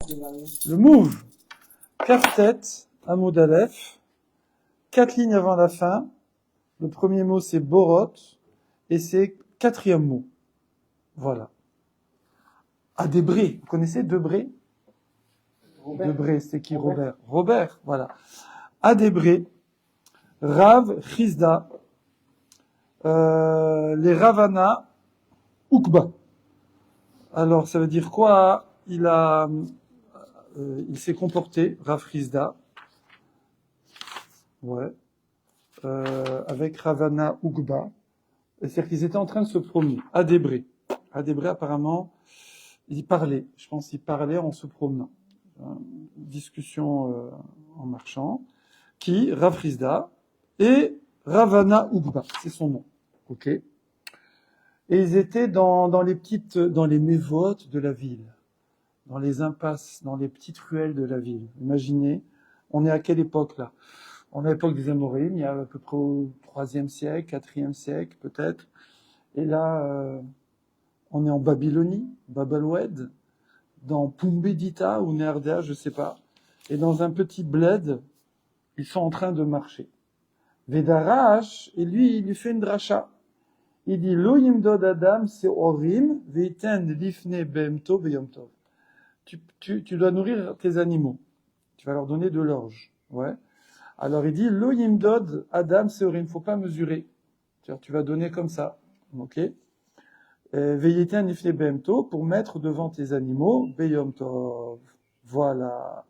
Le move. Kaftet, Hamoud Aleph. 4 lignes avant la fin. Le premier mot, c'est Borot. Et c'est 4e mot. Voilà. Debré. Vous connaissez Debré? Debré, c'est qui? Robert. Robert, voilà. Debré. Rav, Chizda. Les Ravana, Ukba. Alors, ça veut dire quoi? Il s'est comporté, Rav Chizda. Ouais. Avec Ravana, Ukba. C'est-à-dire qu'ils étaient en train de se promener. Debré. Debré, apparemment, il parlait. Je pense qu'il parlait en se promenant. Discussion en marchant. Qui? Rav Chizda. Et Ravana Ukba. C'est son nom. Ok. Et ils étaient dans les mévotes de la ville, dans les impasses, dans les petites ruelles de la ville. Imaginez, on est à quelle époque là? On est à l'époque des Amorim, il y a à peu près au 3e siècle, 4e siècle peut-être. Et là, on est en Babylonie, Babalwed, dans Pumbedita ou Nerdea, je sais pas. Et dans un petit bled, ils sont en train de marcher. Vedarash, et lui, il lui fait une dracha. Il dit, Lo yimdod adam seorim, veiten lifne behemto beyom tov. Tu dois nourrir tes animaux. Tu vas leur donner de l'orge. Ouais. Alors il dit, Lo yimdod adam seorim. Faut pas mesurer. Tu vas donner comme ça. Ok. Veiten lifne behemto, pour mettre devant tes animaux, beyom tov. Voilà.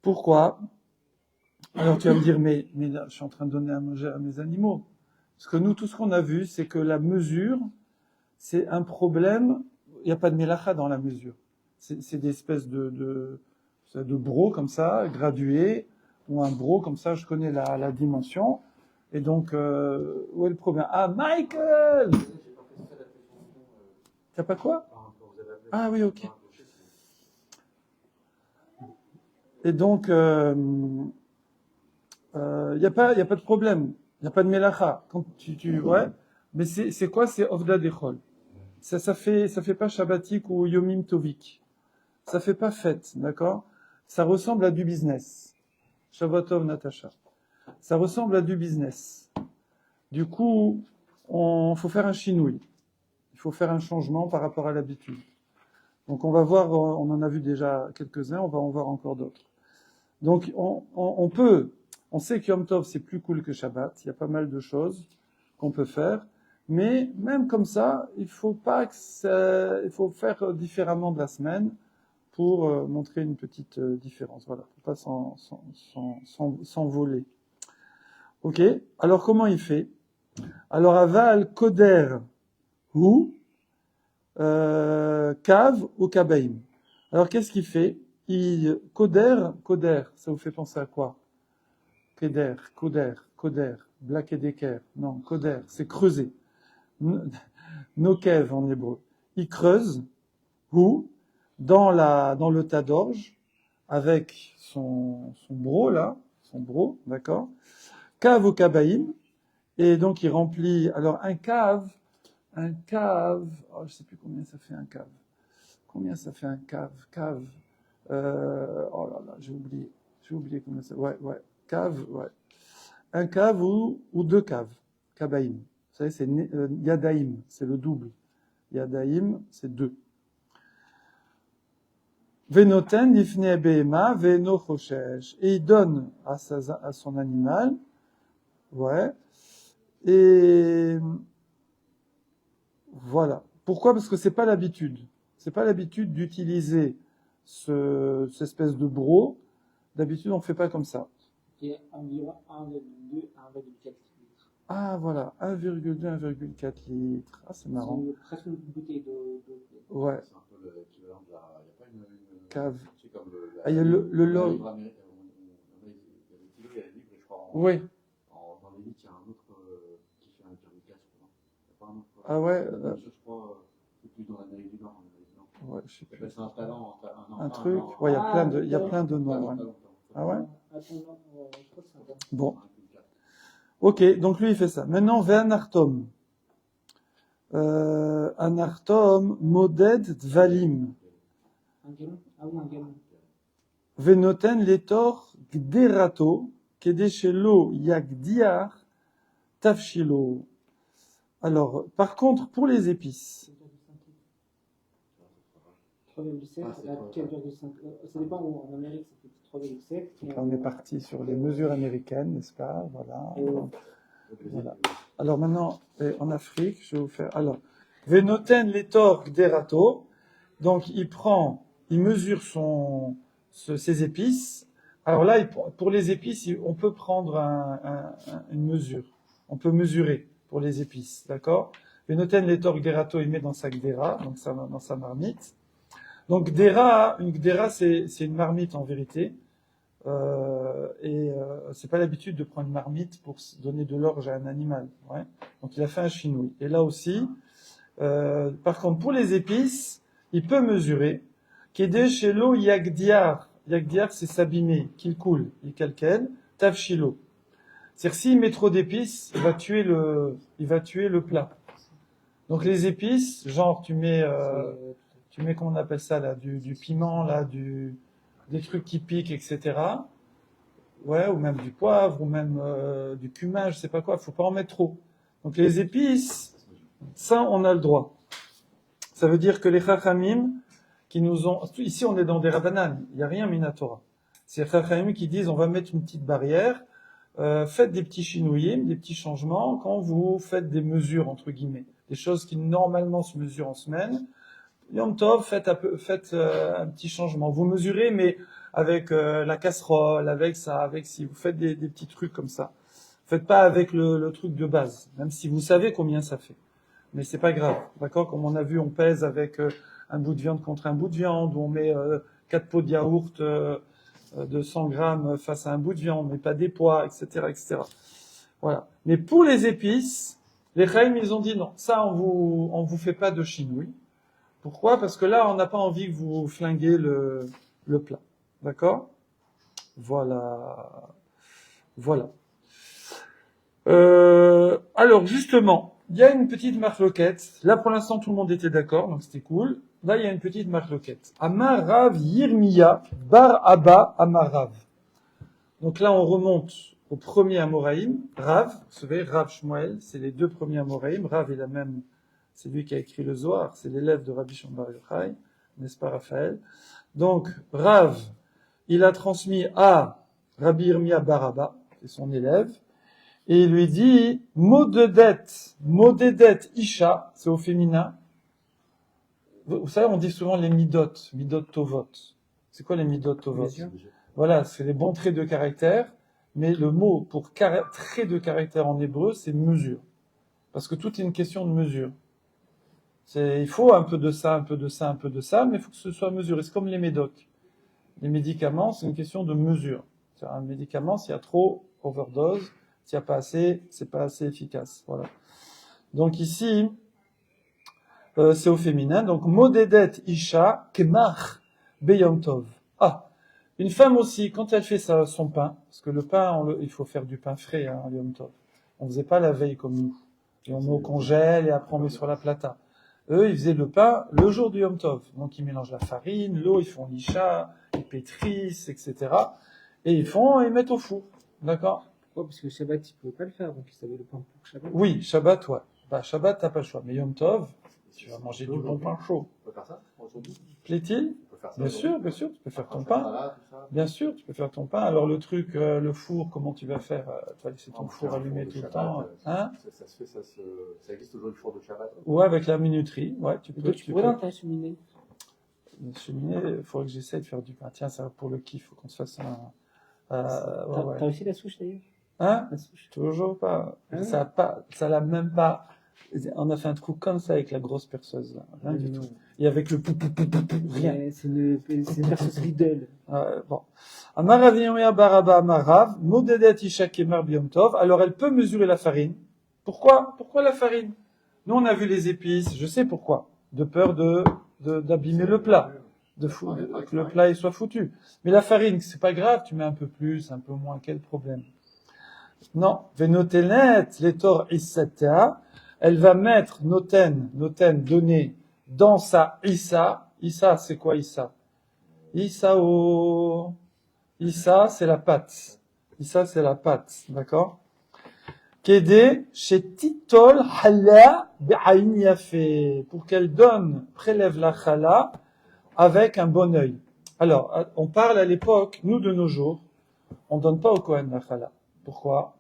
Pourquoi? Alors tu vas me dire, mais là, je suis en train de donner à manger à mes animaux. Parce que nous, tout ce qu'on a vu, c'est que la mesure, c'est un problème. Il n'y a pas de mélacha dans la mesure. C'est des espèces de bros comme ça, gradués, ou un bro comme ça, je connais la dimension. Et donc, où est le problème? Michael! T'as pas quoi? Oui, ok. Et donc, il n'y a pas de problème. Il n'y a pas de mélacha. Quand ouais. Mais c'est quoi? C'est Ovda Dechol. Ça fait pas Shabbatik ou Yomim Tovik. Ça fait pas fête, d'accord? Ça ressemble à du business. Shabbatov Natacha. Ça ressemble à du business. Du coup, faut faire un chinouille. Il faut faire un changement par rapport à l'habitude. Donc on va voir, on en a vu déjà quelques-uns, on va en voir encore d'autres. Donc on sait que Yom Tov c'est plus cool que Shabbat, il y a pas mal de choses qu'on peut faire, mais même comme ça, il faut faire différemment de la semaine pour montrer une petite différence. Voilà, faut pas s'envoler. Ok. Alors comment il fait? Alors aval koder ou kav ou kabaim. Alors qu'est-ce qu'il fait? Koder, ça vous fait penser à quoi? Koder, Black et Decker. Non, koder, c'est creuser. Nokev en hébreu. Il creuse, ou dans le tas d'orge, avec son bro là, d'accord? Cave au kabaïm, et donc il remplit. Alors un cave, je sais plus combien ça fait un cave. Combien ça fait un cave? Oh là là, j'ai oublié combien ça. Ouais, cave, ouais. Un cave ou 2 caves, kabaïm. Vous savez, c'est yadaïm, c'est le double. Yadaïm, c'est 2. Venoten lifne behema veno choshesh. Et il donne à son animal, ouais. Et voilà. Pourquoi? Parce que c'est pas l'habitude. C'est pas l'habitude d'utiliser cette espèce de bro. D'habitude, on fait pas comme ça. Qui est environ 1,2 à 1,4 litres. Voilà, 1,2, 1,4 litres. C'est marrant. C'est presque une bouteille d'eau. Ouais. C'est un peu l'équivalent de la. Il n'y a pas une cave. C'est comme Il y a le log. Il y a le kilo, il y a les livres, et je crois. Oui. Dans les litres, il y a un autre qui fait 1,4, je crois. Il n'y a pas un autre. Ouais. Je crois, c'est plus dans l'Amérique du Nord. Ouais, je sais plus. C'est un talent. Un truc. Ouais, il y a plein de noms. Ouais. Ah ouais? Bon. Ok, donc lui il fait ça. Maintenant, Ve'anartom. Anartom moded dvalim. Un gallon? Ah oui, un gallon. Venoten letor gderato, kedeshelo yagdiar, tafshilo. Alors, par contre, pour les épices, 3,7 Ah, c'est à pas- 4,5. Ça dépend où. En Amérique, ça fait 3,7. donc là, on est parti sur les mesures américaines, n'est-ce pas? Voilà. Et Donc, voilà. Alors maintenant, en Afrique, je vais vous faire. Alors, Venoten letor gderato. Donc, il mesure ses épices. Alors là, pour les épices, on peut prendre une mesure. On peut mesurer pour les épices, d'accord? Venoten letor gderato, il met dans sa gdera, donc dans sa marmite. Donc, une gdera, c'est une marmite en vérité. C'est pas l'habitude de prendre une marmite pour donner de l'orge à un animal. Ouais. Donc il a fait un chinouille. Et là aussi, par contre, pour les épices, il peut mesurer. Kede shelo yagdiar. Yagdiar, c'est s'abîmer, qu'il coule, il calquel. Tavshilo. C'est-à-dire, s'il met trop d'épices, il va tuer le plat. Donc les épices, genre tu mets, comment on appelle ça là, du piment là, des trucs qui piquent, etc. Ouais, ou même du poivre, ou même du cumin, je sais pas quoi. Faut pas en mettre trop. Donc les épices, ça, on a le droit. Ça veut dire que les chachamim qui nous ont, ici on est dans des rabbanan, il y a rien minatora. C'est les chachamim qui disent on va mettre une petite barrière, faites des petits chinouillim, des petits changements quand vous faites des mesures entre guillemets, des choses qui normalement se mesurent en semaine. Yom Tov, faites un petit changement. Vous mesurez, mais avec la casserole, avec ça, avec si vous faites des petits trucs comme ça. Faites pas avec le truc de base, même si vous savez combien ça fait. Mais c'est pas grave, d'accord? Comme on a vu, on pèse avec un bout de viande contre un bout de viande, ou on met 4 pots de yaourt de 100 grammes face à un bout de viande, mais pas des poids, etc., etc. Voilà. Mais pour les épices, les Chaim, ils ont dit non, ça on vous fait pas de chinouille. Pourquoi? Parce que là, on n'a pas envie que vous flinguez le plat. D'accord? Voilà. Voilà. Alors, justement, il y a une petite marloquette. Là, pour l'instant, tout le monde était d'accord, donc c'était cool. Là, il y a une petite marloquette. Amarav Yirmiya Bar Abba Amarav. Donc là, on remonte au premier Amoraïm, Rav. Vous savez, Rav Shmuel, c'est les deux premiers Amoraïm. Rav est c'est lui qui a écrit le Zohar, c'est l'élève de Rabbi Shimon Bar Yochai, n'est-ce pas, Raphaël? Donc, Rav, il a transmis à Rabbi Yirmiya Bar Abba, c'est son élève, et il lui dit, Modedet Isha, c'est au féminin. Vous savez, on dit souvent les midot tovot. C'est quoi les midot tovot? Voilà, c'est les bons traits de caractère, mais le mot pour trait de caractère en hébreu, c'est mesure. Parce que tout est une question de mesure. Il faut un peu de ça, un peu de ça, un peu de ça, mais il faut que ce soit mesuré. C'est comme les médocs. Les médicaments, c'est une question de mesure. C'est un médicament, s'il y a trop, overdose. S'il n'y a pas assez, c'est pas assez efficace. Voilà. Donc ici, c'est au féminin. Donc, modedet isha kemach beyom tov. Ah, une femme aussi, quand elle fait son pain, parce que le pain, il faut faire du pain frais, hein, yom tov. On faisait pas la veille comme nous. Et on met au congèle et après on met sur la plata. Eux, ils faisaient le pain le jour du Yom Tov. Donc, ils mélangent la farine, l'eau, ils font l'isha, ils pétrissent, etc. Et ils mettent au four. D'accord? Pourquoi? Parce que le Shabbat, il ne pouvait pas le faire, donc il savait le pain pour Shabbat. Oui, Shabbat, ouais. Bah, Shabbat, t'as pas le choix. Mais Yom Tov, tu vas manger du bon pain chaud. On peut faire ça aujourd'hui? Plaît-il? On peut faire ça Bien aujourd'hui? sûr, tu peux faire ton Après, pain. salade, tout ça. Bien sûr, tu peux faire ton pain. Alors, le truc, le four, comment tu vas faire? Tu vas laisser ton On four fait un allumé four de tout le Shabbat, temps. Hein? Ça existe toujours le four de Shabbat. Ouais, avec la minuterie. Ouais, tu Et peux. toi, tu pourrais dans ta cheminée. Une cheminée, il faudrait que j'essaie de faire du pain. Tiens, ça pour le kiff, faut qu'on se fasse un. Ouais. T'as aussi la souche d'ailleurs? Hein? La souche. Toujours pas. Ah Ça l'a même pas. On a fait un trou comme ça avec la grosse perceuse là. Rien du tout. Et avec le pou, rien. Ouais, c'est une perceuse Lidl. Bon. Amarav Yirmiya Bar Abba Amarav, Modedet Isha Kemar Biyom Tov. Alors elle peut mesurer la farine. Pourquoi? Pourquoi la farine? Nous on a vu les épices. Je sais pourquoi. De peur d'abîmer le plat. Que le plat il soit foutu. Mais la farine, c'est pas grave. Tu mets un peu plus, un peu moins. Quel problème? Non. Venotenet letor issatea. Elle va mettre noten donné dans sa issa. Issa, c'est quoi issa? Isao. Issa, c'est la pâte. Issa, c'est la pâte. D'accord? Kédé, chez Titol, Hala, Be'aïn Yafé. Pour qu'elle donne, prélève la Chala avec un bon œil. Alors, on parle à l'époque, nous de nos jours, on donne pas au Kohen la Chala. Pourquoi?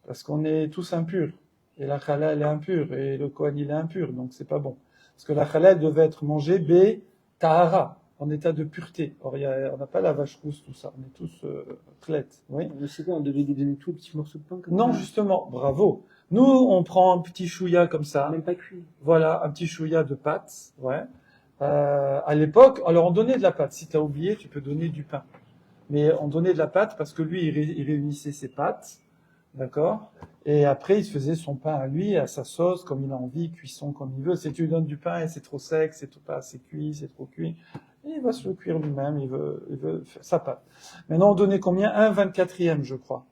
Parce qu'on est tous impurs. Et la Chala, elle est impure. Et le Kohen, il est impur. Donc, c'est pas bon. Parce que la Chala, elle devait être mangée, Tahara, en état de pureté. Or, on n'a pas la vache rousse, tout ça. On est tous clètes. Oui. Mais c'est quoi, on devait lui donner tout le petit morceau de pain comme Non, ça justement, bravo. Nous, on prend un petit chouïa comme ça. Même pas cuit. Voilà, un petit chouïa de pâte. Ouais. À l'époque, alors on donnait de la pâte. Si tu as oublié, tu peux donner du pain. Mais on donnait de la pâte parce que lui, il réunissait ses pâtes. D'accord? Et après, il se faisait son pain à lui, à sa sauce, comme il a envie, cuisson comme il veut. Si tu lui donnes du pain et c'est trop sec, c'est pas assez cuit, c'est trop cuit, il va se le cuire lui-même, il veut faire sa pâte. Maintenant, on donnait combien? 1/24e, je crois,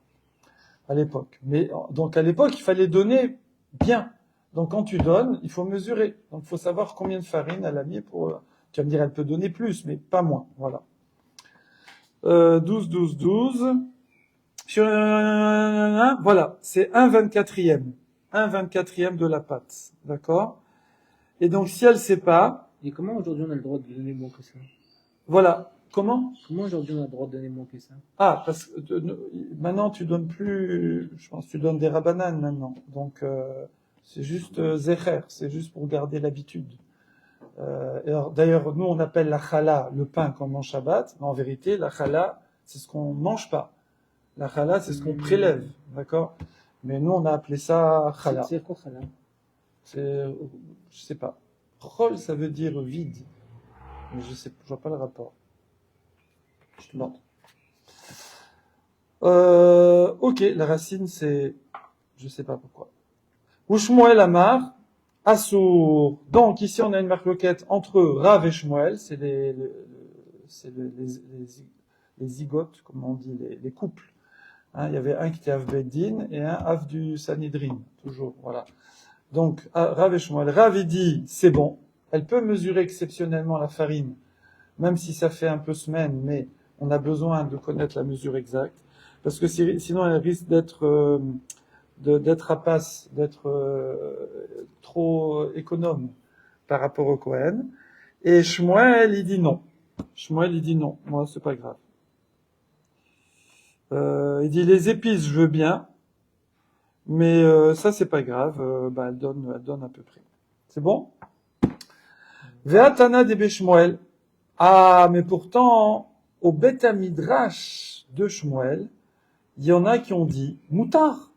à l'époque. Mais, donc, à l'époque, il fallait donner bien. Donc, quand tu donnes, il faut mesurer. Donc, il faut savoir combien de farine elle a mis pour, tu vas me dire, elle peut donner plus, mais pas moins. Voilà. 12, 12, 12. Voilà, c'est 1/24e. 1/24e de la pâte. D'accord? Et donc, si elle sait pas, Et comment aujourd'hui on a le droit de donner moins que ça? voilà. Comment? Comment aujourd'hui on a le droit de donner moins que ça? Ah, parce que maintenant, tu donnes plus, je pense, tu donnes des rabananes maintenant. Donc, c'est juste zecher, c'est juste pour garder l'habitude. D'ailleurs, nous, on appelle la chala le pain qu'on mange Shabbat, mais en vérité, la chala, c'est ce qu'on mange pas. La chala, c'est ce qu'on prélève, d'accord? Mais nous, on a appelé ça chala. C'est quoi chala? C'est, je sais pas. Chol, ça veut dire vide. Mais je vois pas le rapport. Je te demande. Ok, la racine, c'est, je sais pas pourquoi. Ou Shmuel Amar, Assour. Donc, ici, on a une marloquette entre Rav et Shmuel, c'est les zygotes, comme on dit, les couples. Hein, il y avait un qui était Av Beddin et un Av du Sanhedrin, toujours, voilà. Donc, Rav et Shmuel. Rav, il dit, c'est bon. Elle peut mesurer exceptionnellement la farine, même si ça fait un peu semaine, mais on a besoin de connaître la mesure exacte. Parce que sinon, elle risque d'être rapace, d'être trop économe par rapport au Kohen. Et Shmuel, il dit non. Shmuel, il dit non. Moi, c'est pas grave. Il dit les épices, je veux bien, mais ça, c'est pas grave. Elle donne à peu près. C'est bon? Ve'atana de Shmuel. Ah, mais pourtant, au Beth Midrash de Shmuel, il y en a qui ont dit moutar.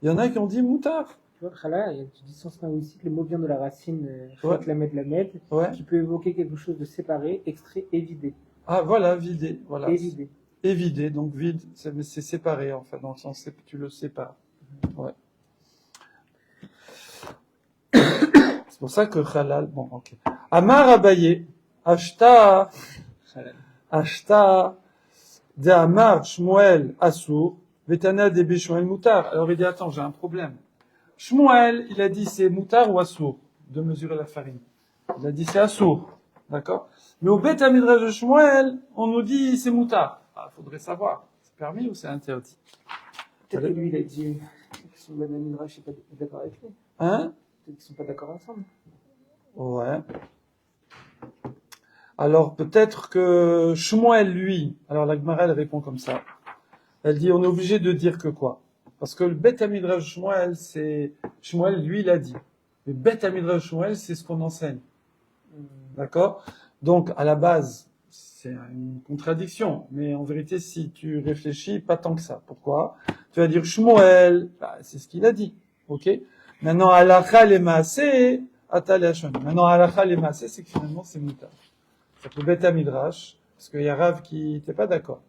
Il y en a qui ont dit moutar. Tu vois, chala, tu dis sens linguistique, le mot vient de la racine Ouais. lamed, Ouais. qui peut évoquer quelque chose de séparé, extrait et vidé. Ah, voilà, vidé. Voilà. Et vidé. Et vidé, donc vide, c'est séparé, enfin, dans le sens, tu le sépares. Ouais. C'est pour ça que halal, bon, ok. Amar Abaye, Ashta, de Amar Shmuel Assour, Vetana de Shmuel Moutar. Alors il dit, attends, j'ai un problème. Shmuel, il a dit c'est Moutar ou Assour de mesurer la farine. Il a dit c'est Assour, d'accord? Mais au Beth Midrash de Shmuel, on nous dit c'est Moutar. Ah, faudrait savoir, c'est permis ou c'est interdit? Peut-être que lui, il a dit que son Ben Midrash n'est pas d'accord avec lui. Hein? Peut-être qu'ils sont pas d'accord ensemble. Ouais. Alors peut-être que Shmuel, lui, alors la Gemara, elle répond comme ça. Elle dit, on est obligé de dire que quoi? Parce que le Beth Midrash Shmuel, c'est, Shmuel, lui, il a dit. Le Beth Midrash Shmuel, c'est ce qu'on enseigne. D'accord? Donc, à la base, c'est une contradiction. Mais en vérité, si tu réfléchis, pas tant que ça. Pourquoi? Tu vas dire Shmuel, c'est ce qu'il a dit. Ok? Maintenant, halakha les maaseh, atal hashon. Maintenant, halakha les maaseh, c'est que finalement, c'est moutar. Ça peut Beth Midrash, parce qu'il y a Rav qui n'était pas d'accord.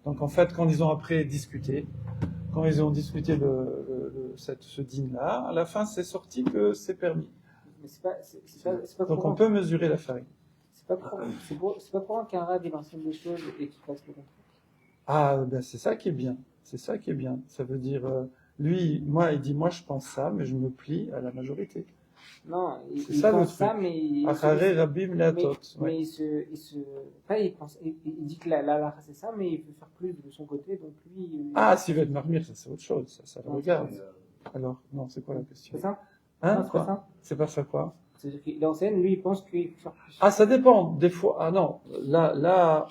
Donc, en fait, quand ils ont après discuté, quand ils ont discuté ce dîner-là, à la fin, c'est sorti que c'est permis. Mais c'est pas Donc, courant. on peut mesurer la farine. C'est pas courant qu'un rab il enseigne des choses et qu'il fasse le contraire. Ah, ben c'est ça qui est bien. C'est ça qui est bien. Ça veut dire, lui, moi, il dit, moi, je pense ça, mais je me plie à la majorité. Non, C'est il ça, le pense ça, truc. mais il Acharé Rabim Leatot. mais pas, il dit que la halakha, c'est ça, mais il veut faire plus de son côté, donc lui. Ah, s'il veut être marmire, ça c'est autre chose, ça le Non, regarde. Et, Alors, non, c'est quoi la question? C'est ça? Hein, Non, c'est pas quoi? ça. C'est pas ça quoi? C'est-à-dire qu'il enseigne, lui, il pense qu'il faut faire plus. Ah, ça dépend. Des fois, ah non, là,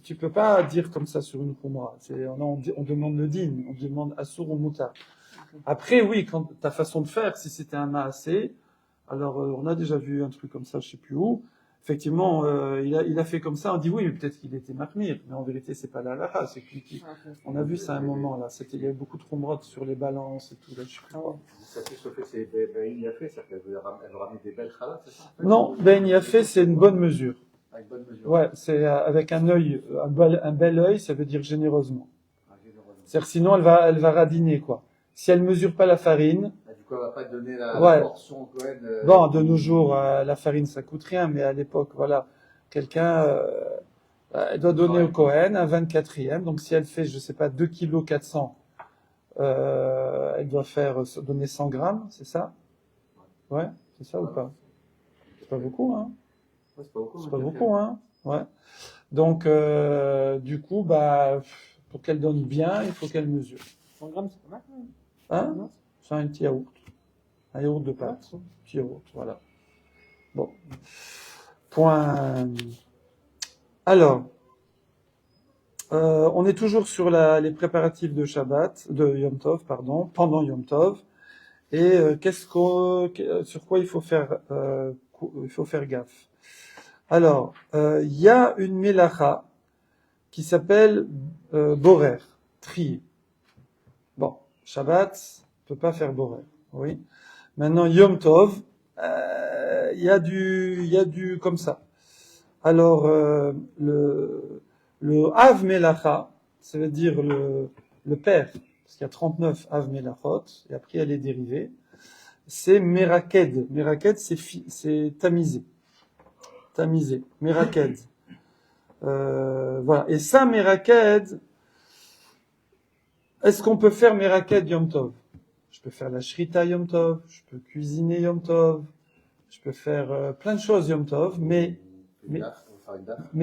tu peux pas dire comme ça sur une khumra. On demande le din, on demande assour ou moutar. Après, oui, quand ta façon de faire, si c'était un maasé, alors on a déjà vu un truc comme ça, je sais plus où. Effectivement, il a fait comme ça. On dit oui, mais peut-être qu'il était mahmir, mais en vérité, c'est pas la halakha, c'est lui. On a vu ça à un moment là. Il y avait beaucoup de khumrot sur les balances et tout. Là, je sais plus quoi. ça fait ce que c'est Ben Yafé, ça fait elle veut ramener des belles khalas, c'est ça? Non, Ben Yafé, c'est une bonne mesure. Avec bonne mesure. Ouais, c'est avec un œil, un bel œil, ça veut dire généreusement. Ah, généreusement. C'est-à-dire sinon elle va radiner quoi. Si elle mesure pas la farine, Ah, du coup, elle va pas te donner la Ouais. portion Cohen. bon, de nos jours la farine ça coûte rien, mais à l'époque voilà, quelqu'un elle doit donner Ouais. au Cohen un 24e. Donc si elle fait je sais pas 2 kg 400, elle doit donner 100 grammes, c'est ça? Ouais, c'est ça ou pas? C'est pas beaucoup hein. Ouais, c'est pas beaucoup. C'est pas beaucoup hein. Ouais. Donc du coup bah pour qu'elle donne bien, il faut qu'elle mesure. 100 grammes, c'est pas mal. Hein? Non, C'est un petit yaourt. Un yaourt de pâte. Un petit yaourt, voilà. Bon. Point. Alors, on est toujours sur les préparatifs de Shabbat, de Yom Tov, pardon, pendant Yom Tov. Et sur quoi il faut faire gaffe. Alors, il y a une mélacha qui s'appelle borer, trier. Bon, Shabbat, on peut pas faire borer, oui. Maintenant, Yom Tov, il y a du comme ça. Alors, le Av Melacha, ça veut dire le père, parce qu'il y a 39 Av Melachot, et après il y a les dérivés, c'est Meraked. Meraked, c'est tamisé. Tamisé. Meraked. Voilà. Et ça, Meraked, est-ce qu'on peut faire Meraked Yom Tov? Je peux faire la Shrita Yom Tov, je peux cuisiner Yom Tov, je peux faire plein de choses Yom Tov, mais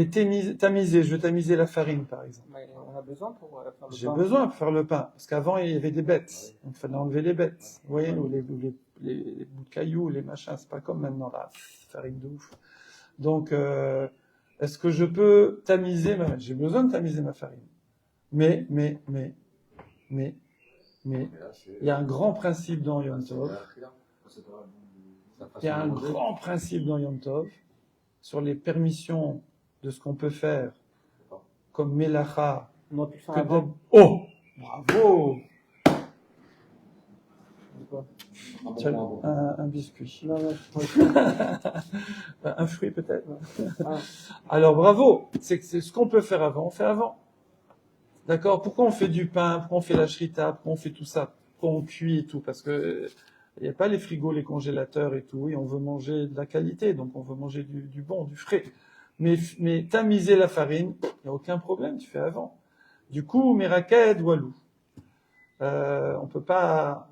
tamiser, je veux tamiser la farine par exemple. Mais on a besoin pour faire le pain. J'ai besoin pour faire le pain, parce qu'avant il y avait des bêtes, il fallait enlever les bêtes, vous voyez, ou les bouts de cailloux, les machins, c'est pas comme maintenant la farine de ouf. Donc, est-ce que je peux tamiser j'ai besoin de tamiser ma farine. Mais, il y a un grand principe dans Yom Tov. Il y a un grand principe dans Yom Tov sur les permissions de ce qu'on peut faire comme Melacha. On aurait pu le faire avant. Oh! Bravo! Tiens, un biscuit. Non, Un fruit peut-être. Ah. Alors bravo! C'est ce qu'on peut faire avant, on fait avant. D'accord? Pourquoi on fait du pain? Pourquoi on fait la shrita? Pourquoi on fait tout ça? Pourquoi on cuit et tout? Parce que il n'y a pas les frigos, les congélateurs et tout. Et on veut manger de la qualité, donc on veut manger du bon, du frais. Mais tamiser la farine, il n'y a aucun problème, tu fais avant. Du coup, Meraked, Walou. On peut pas,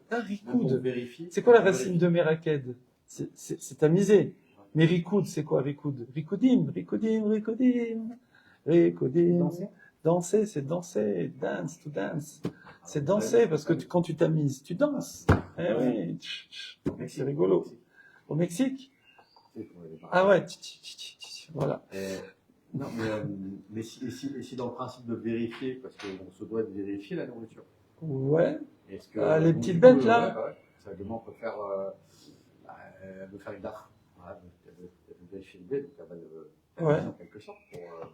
un rikoud. C'est quoi la racine de Meraked? C'est tamiser. Mais rikoud, c'est quoi rikoud? Rikoudim. Danser, c'est danser. Dance, to dance. C'est danser, parce que quand tu tamises, tu danses. Eh oui. C'est rigolo. Au Mexique? Ah ouais. Voilà. Non, mais si dans le principe de vérifier, parce qu'on se doit de vérifier la nourriture. Ouais. Est-ce que, Les petites bêtes là. Ouais. Ça demain on peut faire, elle veut faire une dafre. Voilà, elle veut vérifier une bête, donc elle va le Ouais. en quelque sorte.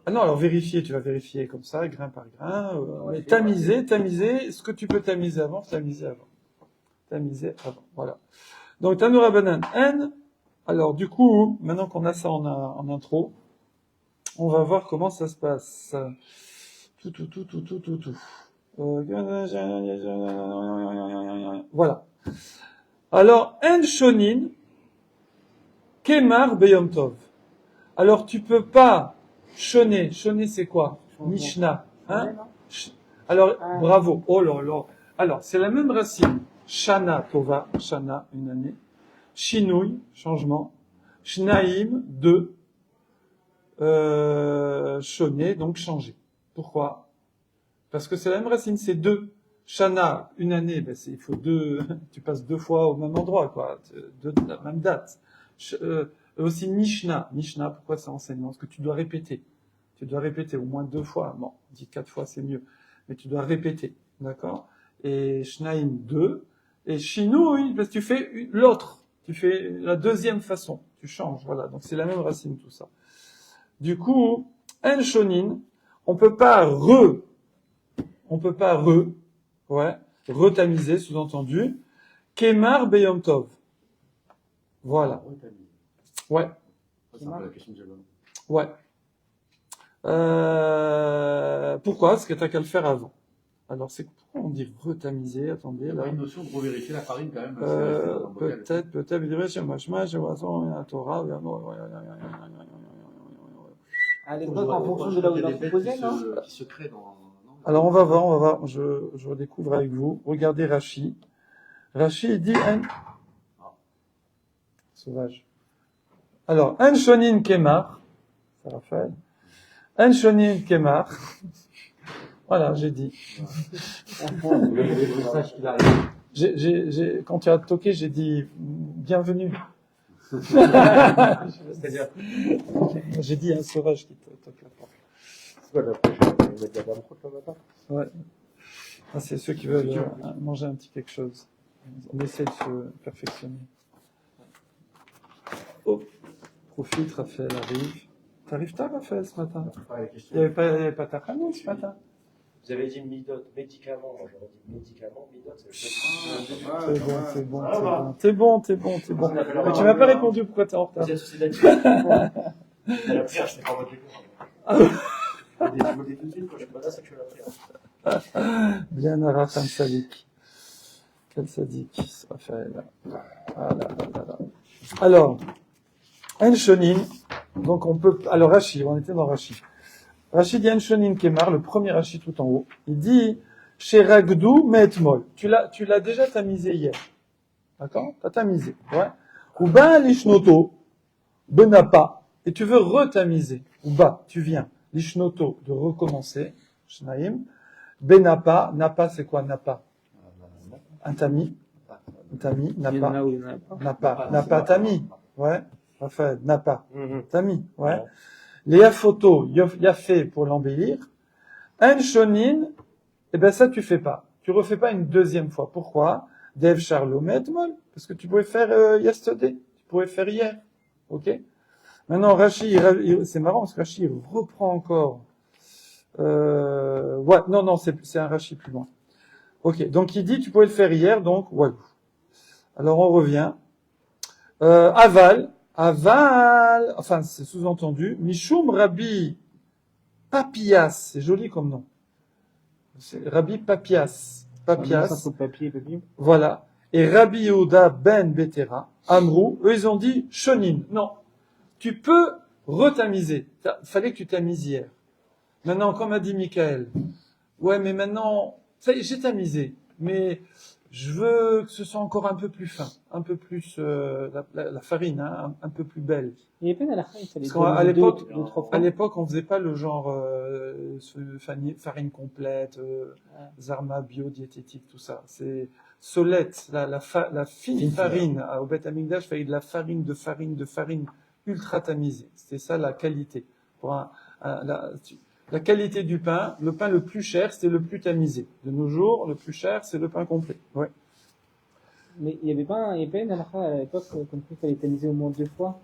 Ah non, alors vérifier, tu vas vérifier comme ça, grain par grain. Mais tamiser, ce que tu peux tamiser avant, tamiser avant. Voilà. Donc, Tanoura Banan N. Alors, du coup, maintenant qu'on a ça en intro, on va voir comment ça se passe. Tout. Voilà. Alors, En Shonin, Kemar Beyom Tov. Alors, tu peux pas shoner. Shoner, c'est quoi? Mishnah. Hein? Alors, bravo. Oh là là. Alors, c'est la même racine. Shana Tova. Shana, une année. Shinui, changement. Shnaim, 2. Shoné, donc changer. Pourquoi? Parce que c'est la même racine, c'est 2. Shana, une année, ben il faut 2, tu passes 2 fois au même endroit, quoi, la même date. Aussi Mishnah. Mishnah, pourquoi c'est enseignement? Parce que tu dois répéter. Tu dois répéter au moins 2 fois. Bon, on dit 4 fois, c'est mieux. Mais tu dois répéter. D'accord? Et Shnaim 2. Et Shinui, parce que tu fais l'autre. Tu fais la deuxième façon. Tu changes. Voilà. Donc c'est la même racine, tout ça. Du coup, En Shonin, on peut pas retamiser, sous-entendu. Kemar Beyom Tov. Voilà. Ouais. Ça, c'est un peu la question que j'avais. Ouais. Pourquoi? Parce que t'as qu'à le faire avant. Alors, c'est pourquoi on dit retamiser? Attendez, Il y a là. pas une notion de revérifier la farine quand même. c'est resté dans un bocal. Peut-être, il dirait, chez Machma, chez Wasson, la Torah, À l'époque, en fonction de là où il en proposait, non? Qui se créent dans. Non, Alors, on va voir, je redécouvre avec vous. Regardez Rashi. Rashi, il dit, sauvage. Alors, Un Shonin Kemar, ça Raphaël. Un Shonin Kemar. Voilà, j'ai dit. le message qu'il arrive. Quand tu as toqué, j'ai dit bienvenue. C'est-à-dire. J'ai dit un sauvage qui toque la porte. C'est quoi la pêche? Ils mettent de la banqueroute le matin? Ouais. Ah, c'est ceux qui veulent manger un petit quelque chose. On essaie de se perfectionner. Oh, profite, Raphaël arrive. T'arrives tard, Raphaël, ce matin? Il n'y avait pas ta famille ce matin? Vous avez dit midot, médicament. Moi, j'aurais dit médicament, midot, c'est C'est bon. Mais tu m'as pas répondu pourquoi t'es en retard. Vous êtes souci là-dessus. La prière, je n'ai pas votre écoute. Je vous le dis tout de suite, quand je suis pas là, c'est que je fais la prière. Bien, Aracham Sadik. Quel sadique, Raphaël. Alors, En Shonin, donc on peut, alors Rashi, on était dans Rashi. Rashi dit En Shonin Kemar, le premier Rashi tout en haut. Il dit, chez Ragdou, Metmol. Tu l'as déjà tamisé hier. D'accord? T'as tamisé. Ouais. Ou ben, l'ishnoto, benapa. Et tu veux retamiser. Ou bas, tu viens. L'ishnoto, de recommencer. Shnaim. Benapa. Napa, c'est quoi, napa? Un tamis. Un tamis, Il y en napa. a où il y en a pas. Napa, tamis. Ouais. Raphaël, napa. Tamis. Ouais. Les photos, yafé pour l'embellir. Un shonin, eh ben ça tu fais pas. Tu refais pas une deuxième fois. Pourquoi? Dev Charlomet Mol. Parce que tu pouvais faire yesterday. Tu pouvais faire hier. Ok? Maintenant, Rashi, c'est marrant parce que Rashi reprend encore. Ouais, non, c'est un Rashi plus loin. Ok, donc il dit tu pouvais le faire hier, donc walou. Alors on revient. Aval, enfin c'est sous-entendu. Mishum Rabbi Papias, c'est joli comme nom. C'est Rabbi Papias. Entre papier et papier. Voilà. Et Rabbi Yehuda ben Betera, Amrou, eux ils ont dit Shonin. Non, tu peux retamiser. Fallait que tu tamises hier. Maintenant, comme a dit Michael, ouais, mais maintenant, ça y est, j'ai tamisé, mais je veux que ce soit encore un peu plus fin, un peu plus la farine, hein, un peu plus belle. Il y avait pas à la fin, il fallait Parce qu'à l'époque, deux, trois fois. à l'époque, on faisait pas le genre farine complète, Zarma bio-diététique, tout ça. C'est Solette, la fine farine au Beth Amikdash, fallait de la farine ultra tamisée. C'était ça la qualité. Pour la qualité du pain, le pain le plus cher, c'est le plus tamisé. De nos jours, le plus cher, c'est le pain complet. Ouais. Mais il y avait pas une halakha à l'époque, comme quoi il fallait tamiser au moins 2 fois.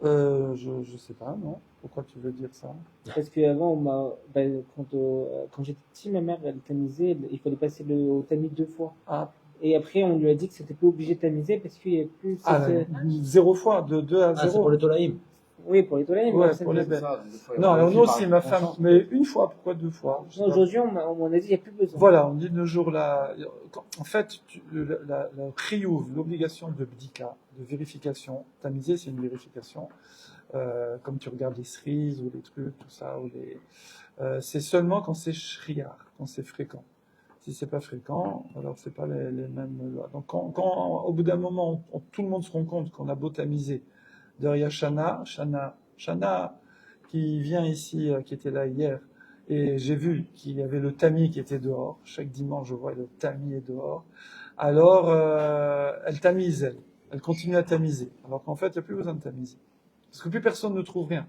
Je sais pas, non. Pourquoi tu veux dire ça? Parce qu'avant, quand j'étais petit, ma mère, elle tamisait, il fallait passer au tamis 2 fois. Ah. Et après, on lui a dit que c'était plus obligé de tamiser parce qu'il y avait plus cette... 0 fois, de 2 à 0. C'est pour le Tolaïm. Oui, pour les toilettes. Ouais, pour les belles. Non, alors nous aussi, ma femme, mais une fois, pourquoi 2 fois? Non, aujourd'hui, on m'en a dit, il n'y a plus besoin. Voilà, on dit de nos jours là, en fait, la chiyuv, l'obligation de bdika, de vérification, tamiser, c'est une vérification, comme tu regardes les cerises ou les trucs, tout ça, ou c'est seulement quand c'est shriar, quand c'est fréquent. Si c'est pas fréquent, alors c'est pas les mêmes lois. Donc quand au bout d'un moment, tout le monde se rend compte qu'on a beau tamiser. D'ailleurs, il y a Shana qui vient ici, qui était là hier, et j'ai vu qu'il y avait le tamis qui était dehors. Chaque dimanche, je vois le tamis est dehors. Alors, elle tamise, elle. Elle continue à tamiser. Alors qu'en fait, il n'y a plus besoin de tamiser. Parce que plus personne ne trouve rien.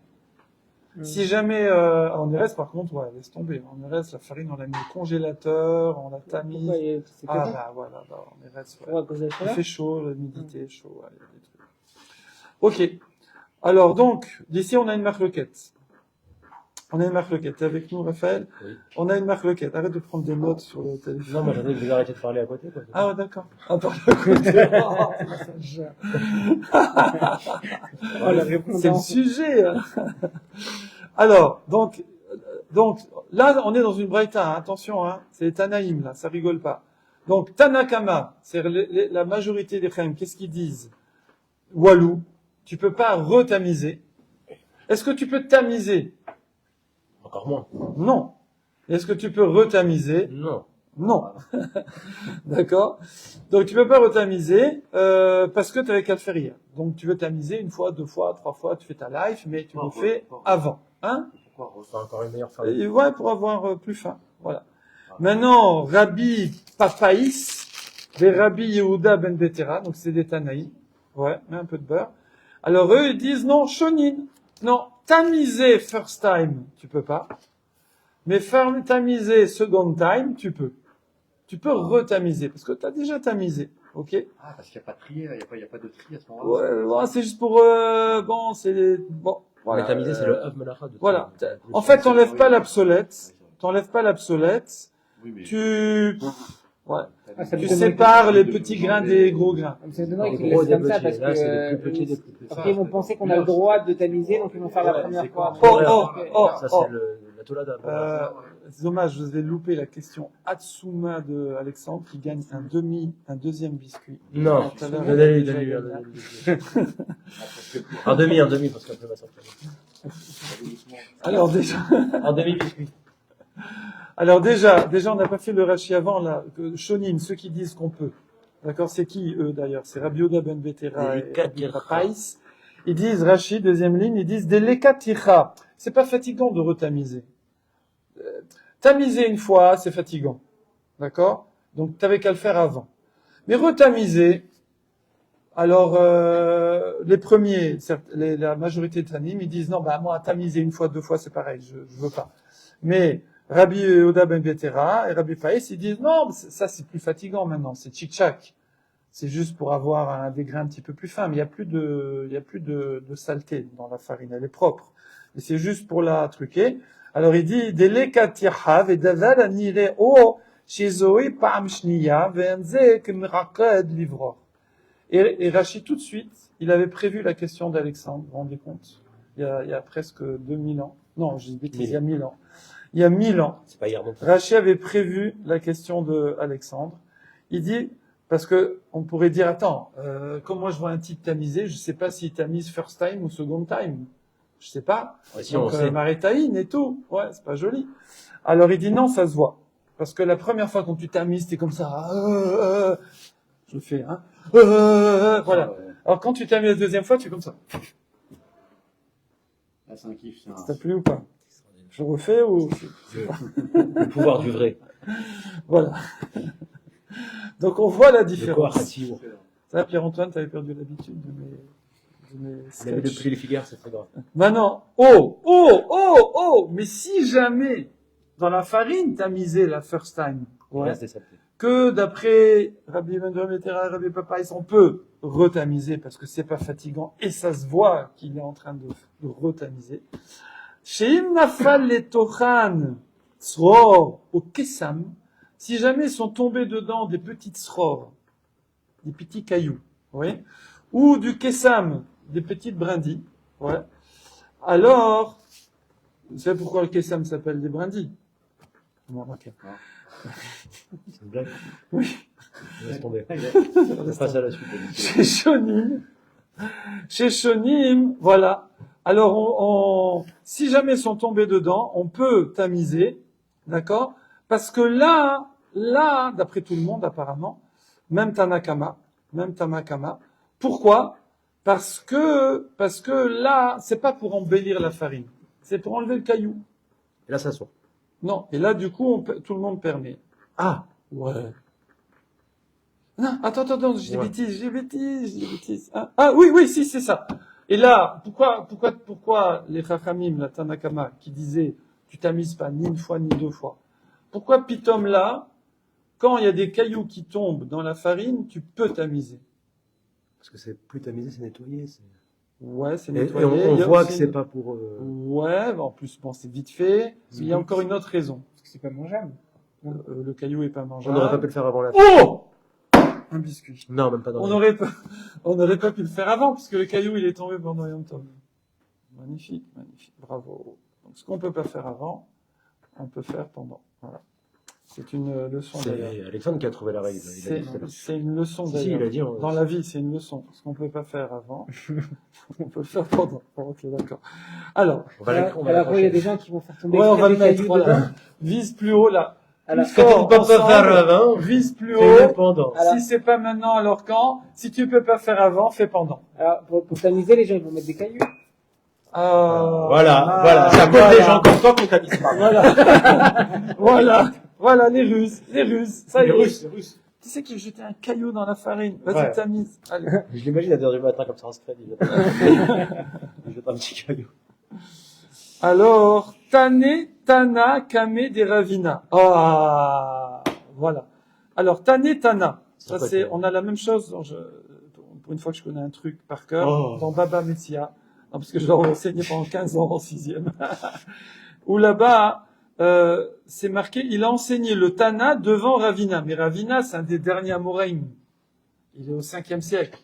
Si jamais, en Erez, par contre, ouais, laisse tomber. En Erez, la farine, on l'a mis au congélateur, on la tamise. Pourquoi c'est Ah, que ça bah, voilà, bah, en Erez, ouais. Ouais, à cause de la Il chaleur. fait chaud, l'humidité est chaud, ouais, il y a des trucs. Ok. Alors, donc, d'ici, on a une marloquette. On a une marloquette. T'es avec nous, Raphaël? Oui. On a une marloquette. Arrête de prendre des notes sur le téléphone. Non, moi, j'en ai, je vais arrêter de parler à côté, quoi. Ah, ouais, d'accord. Ah, par le côté. Oh, ça gère. Oh, la C'est le répondance. sujet. Hein. Alors, donc, là, on est dans une braïta, hein, attention, hein, c'est Tanaïm, là, ça rigole pas. Donc, Tanakama, c'est la majorité des Khaïm, qu'est-ce qu'ils disent? Walou, tu peux pas retamiser. Est-ce que tu peux tamiser? Encore moins. Non. Est-ce que tu peux retamiser? Non. Non. D'accord? Donc, tu peux pas retamiser, parce que tu avais qu'à le faire hier. Donc, tu veux tamiser une fois, 2 fois, 3 fois, tu fais ta life, mais tu le fais avant. Hein? Pourquoi faire encore une meilleure farine? Et ouais, pour avoir plus faim. Voilà. Maintenant, Rabbi Papaïs, des Rabbi Yehuda ben Betera, donc c'est des Tanaïs. Ouais, mais un peu de beurre. Alors eux, ils disent non, shonin. Non, tamiser first time, tu peux pas. Mais tamiser second time, tu peux. Tu peux retamiser, parce que tu as déjà tamisé. Ok? Ah, parce qu'il n'y a pas de tri, il y a pas de tri à ce moment-là. Ouais, ouais, c'est juste pour, bon, c'est, bon. Voilà, Voilà. tamiser, c'est le Av Melacha de Voilà. tout. En fait, t'enlèves pas l'obsolète. T'enlèves pas l'obsolète. Oui, mais Tu, ouais. Ah, ça Tu me donne- sépares les petits grains des gros grains. C'est dommage Les qu'ils gros laissent des comme ça petits, parce là, c'est les plus que petits des plus petits. après ils vont penser qu'on a le droit de tamiser, donc ils vont faire la Ouais, première c'est fois. quoi? Ça, c'est la Tolada. C'est dommage, je vous ai loupé la question Hatsuma de Alexandre qui gagne un deuxième biscuit. Non. Tout à l'heure, Donne-lui, il a donne-lui, déjà donne-lui. gagné. Un demi, parce qu'après, va sortir. Alors déjà, Un demi biscuit. on n'a pas fait le Rashi avant, là, que Shonin, ceux qui disent qu'on peut. D'accord? C'est qui, eux, d'ailleurs? C'est Rabbi Yehuda ben Betera et Rabbi Papaïs. Ils disent, Rashi, deuxième ligne, ils disent des lekaticha. C'est pas fatigant de retamiser. Tamiser une fois, c'est fatigant. D'accord? Donc, t'avais qu'à le faire avant. Mais retamiser, alors, les premiers, la majorité de Tanim, ils disent, non, bah, moi, tamiser une fois, 2 fois, c'est pareil, je veux pas. Mais, Rabbi Yehuda ben Betera et Rabbi Païs, ils disent, non, ça, c'est plus fatigant maintenant, c'est tchik-tchak. C'est juste pour avoir des grains un petit peu plus fins, mais il y a plus de saleté dans la farine, elle est propre. Et c'est juste pour la truquer. Alors, il dit, Deleka tirhav et daval anire o shizoi pa'am shniya ve'enze kemrakad livror. Et Rachid, tout de suite, il avait prévu la question d'Alexandre, vous vous rendez compte? Il y a presque 2000 ans. Non, j'ai une bêtise, il y a 1000 ans. Il y a 1000 ans. C'est pas hier non plus. Rachid avait prévu la question de Alexandre. Il dit, parce que on pourrait dire, attends, comme moi je vois un type tamisé, je sais pas s'il tamise first time ou second time. Je sais pas. Ouais, si Donc, on sait. Maritaïne et tout. Ouais, c'est pas joli. Alors il dit non, ça se voit. Parce que la première fois quand tu tamises, t'es comme ça. Je le fais, hein. Voilà. Alors quand tu tamises la deuxième fois, tu es comme ça. Là, c'est un kiff. Ça t'a plu ou pas? Je refais ou... Le pouvoir du vrai. Voilà. Donc on voit la Le différence. Kohachi. Ça, Pierre-Antoine, t'avais perdu l'habitude de mes Mais sketchs. depuis les figures, c'est très grave. Maintenant, mais si jamais, dans la farine, t'as misé la first time, Il ouais, reste des saletés. que d'après Rabbi Ben Betera et Rabbi Papaïs, on peut retamiser parce que c'est pas fatigant et ça se voit qu'il est en train de retamiser. Chez Nafal les Tochan, Sror, au Kessam, si jamais sont tombés dedans des petites sror, des petits cailloux, ouais, ou du Kessam, des petites brindilles, ouais, alors, vous savez pourquoi le Kessam s'appelle des brindilles? Bon, ok. C'est une blague. Oui. Laisse tomber. On passe à la suite. Chez Shonim, voilà. Alors, si jamais ils sont tombés dedans, on peut tamiser, d'accord? Parce que là, là, d'après tout le monde, apparemment, même Tanakama. Pourquoi? Parce que là, c'est pas pour embellir la farine. C'est pour enlever le caillou. Et là, ça sort. Non. Et là, du coup, tout le monde permet. Ah, ouais. Non, attends, j'ai Ouais. des bêtises. Ah, oui, si, c'est ça. Et là, pourquoi les Chachamim, la Tanakama, qui disaient, tu tamises pas ni une fois ni deux fois. Pourquoi Pitom là, quand il y a des cailloux qui tombent dans la farine, tu peux tamiser? Parce que c'est plus tamisé, c'est nettoyé. Ouais, c'est Et nettoyé. on Il y a voit aussi que c'est pas pour... Ouais, en plus, bon, c'est vite fait. Mais il y a encore une autre raison. Parce que c'est pas mangeable. Le caillou est pas On mangeable. n'aurait pas pu le faire avant la... Oh! Un biscuit. Non, même pas dans On la... n'aurait pas pu le faire avant, puisque le caillou, il est tombé pendant Yom Tov. Magnifique, bravo. Donc, ce qu'on peut pas faire avant, on peut faire pendant. Voilà. C'est une leçon d'ailleurs. C'est Alexandre qui a trouvé la règle. Il a dit tout à l'heure. C'est une leçon Si, d'ailleurs. il a dit... Dans la vie, c'est une leçon. Ce qu'on peut pas faire avant, on peut le faire pendant. Ok, d'accord. Alors, On va Alors, la il y a des gens qui vont faire tomber ouais, on va le exprès des mettre. cailloux Voilà. dedans. Vise plus haut là. Alors, Plus fort, ensemble. avant, Vise plus fais-le haut. pendant. Alors- Si c'est pas maintenant, alors quand? Si tu peux pas faire avant, fais pendant. Alors, pour tamiser, les gens, ils vont mettre des cailloux. Voilà. C'est à cause des gens comme toi qu'on tamise pas. Voilà, les Russes. Ça y Les est. Russes. Qui c'est qui a jeté un caillou dans la farine? Vas-y, Ouais. tamise. Allez. Je l'imagine à 2h du matin comme ça en secret. Il jette un petit caillou. Alors, Tane, Tana, Kame, des Ravina. Ah, voilà. Alors, Tane, Tana. Ça, quoi, c'est, Tane? on a la même chose. Pour une fois que je connais un truc par cœur, Oh. dans Baba Metzia. Non, parce que je l'ai enseigné pendant 15 ans en 6e. Où là-bas, c'est marqué, il a enseigné le Tana devant Ravina. Mais Ravina, c'est un des derniers Amoraïm. Il est au 5e siècle.